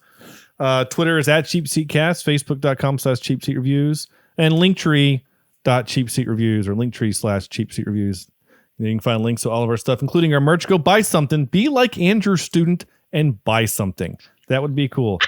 Twitter is at CheapSeatCast, Facebook.com/CheapSeatReviews, and Linktree.CheapSeatReviews or Linktree/CheapSeatReviews. You can find links to all of our stuff, including our merch. Go buy something. Be like Andrew's student and buy something. That would be cool.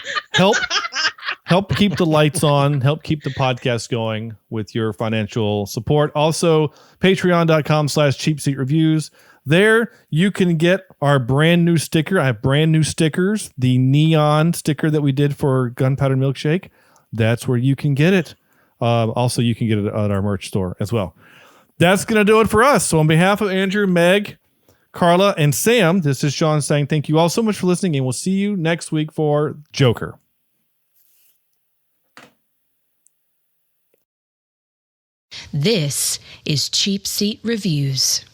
Help keep the lights on. Help keep the podcast going with your financial support. Also, patreon.com/CheapSeatReviews. There you can get our brand new sticker. I have brand new stickers. The neon sticker that we did for Gunpowder Milkshake. That's where you can get it. Also, you can get it at our merch store as well. That's going to do it for us. So on behalf of Andrew, Meg, Carla, and Sam, this is Sean saying thank you all so much for listening, and we'll see you next week for Joker. This is Cheap Seat Reviews.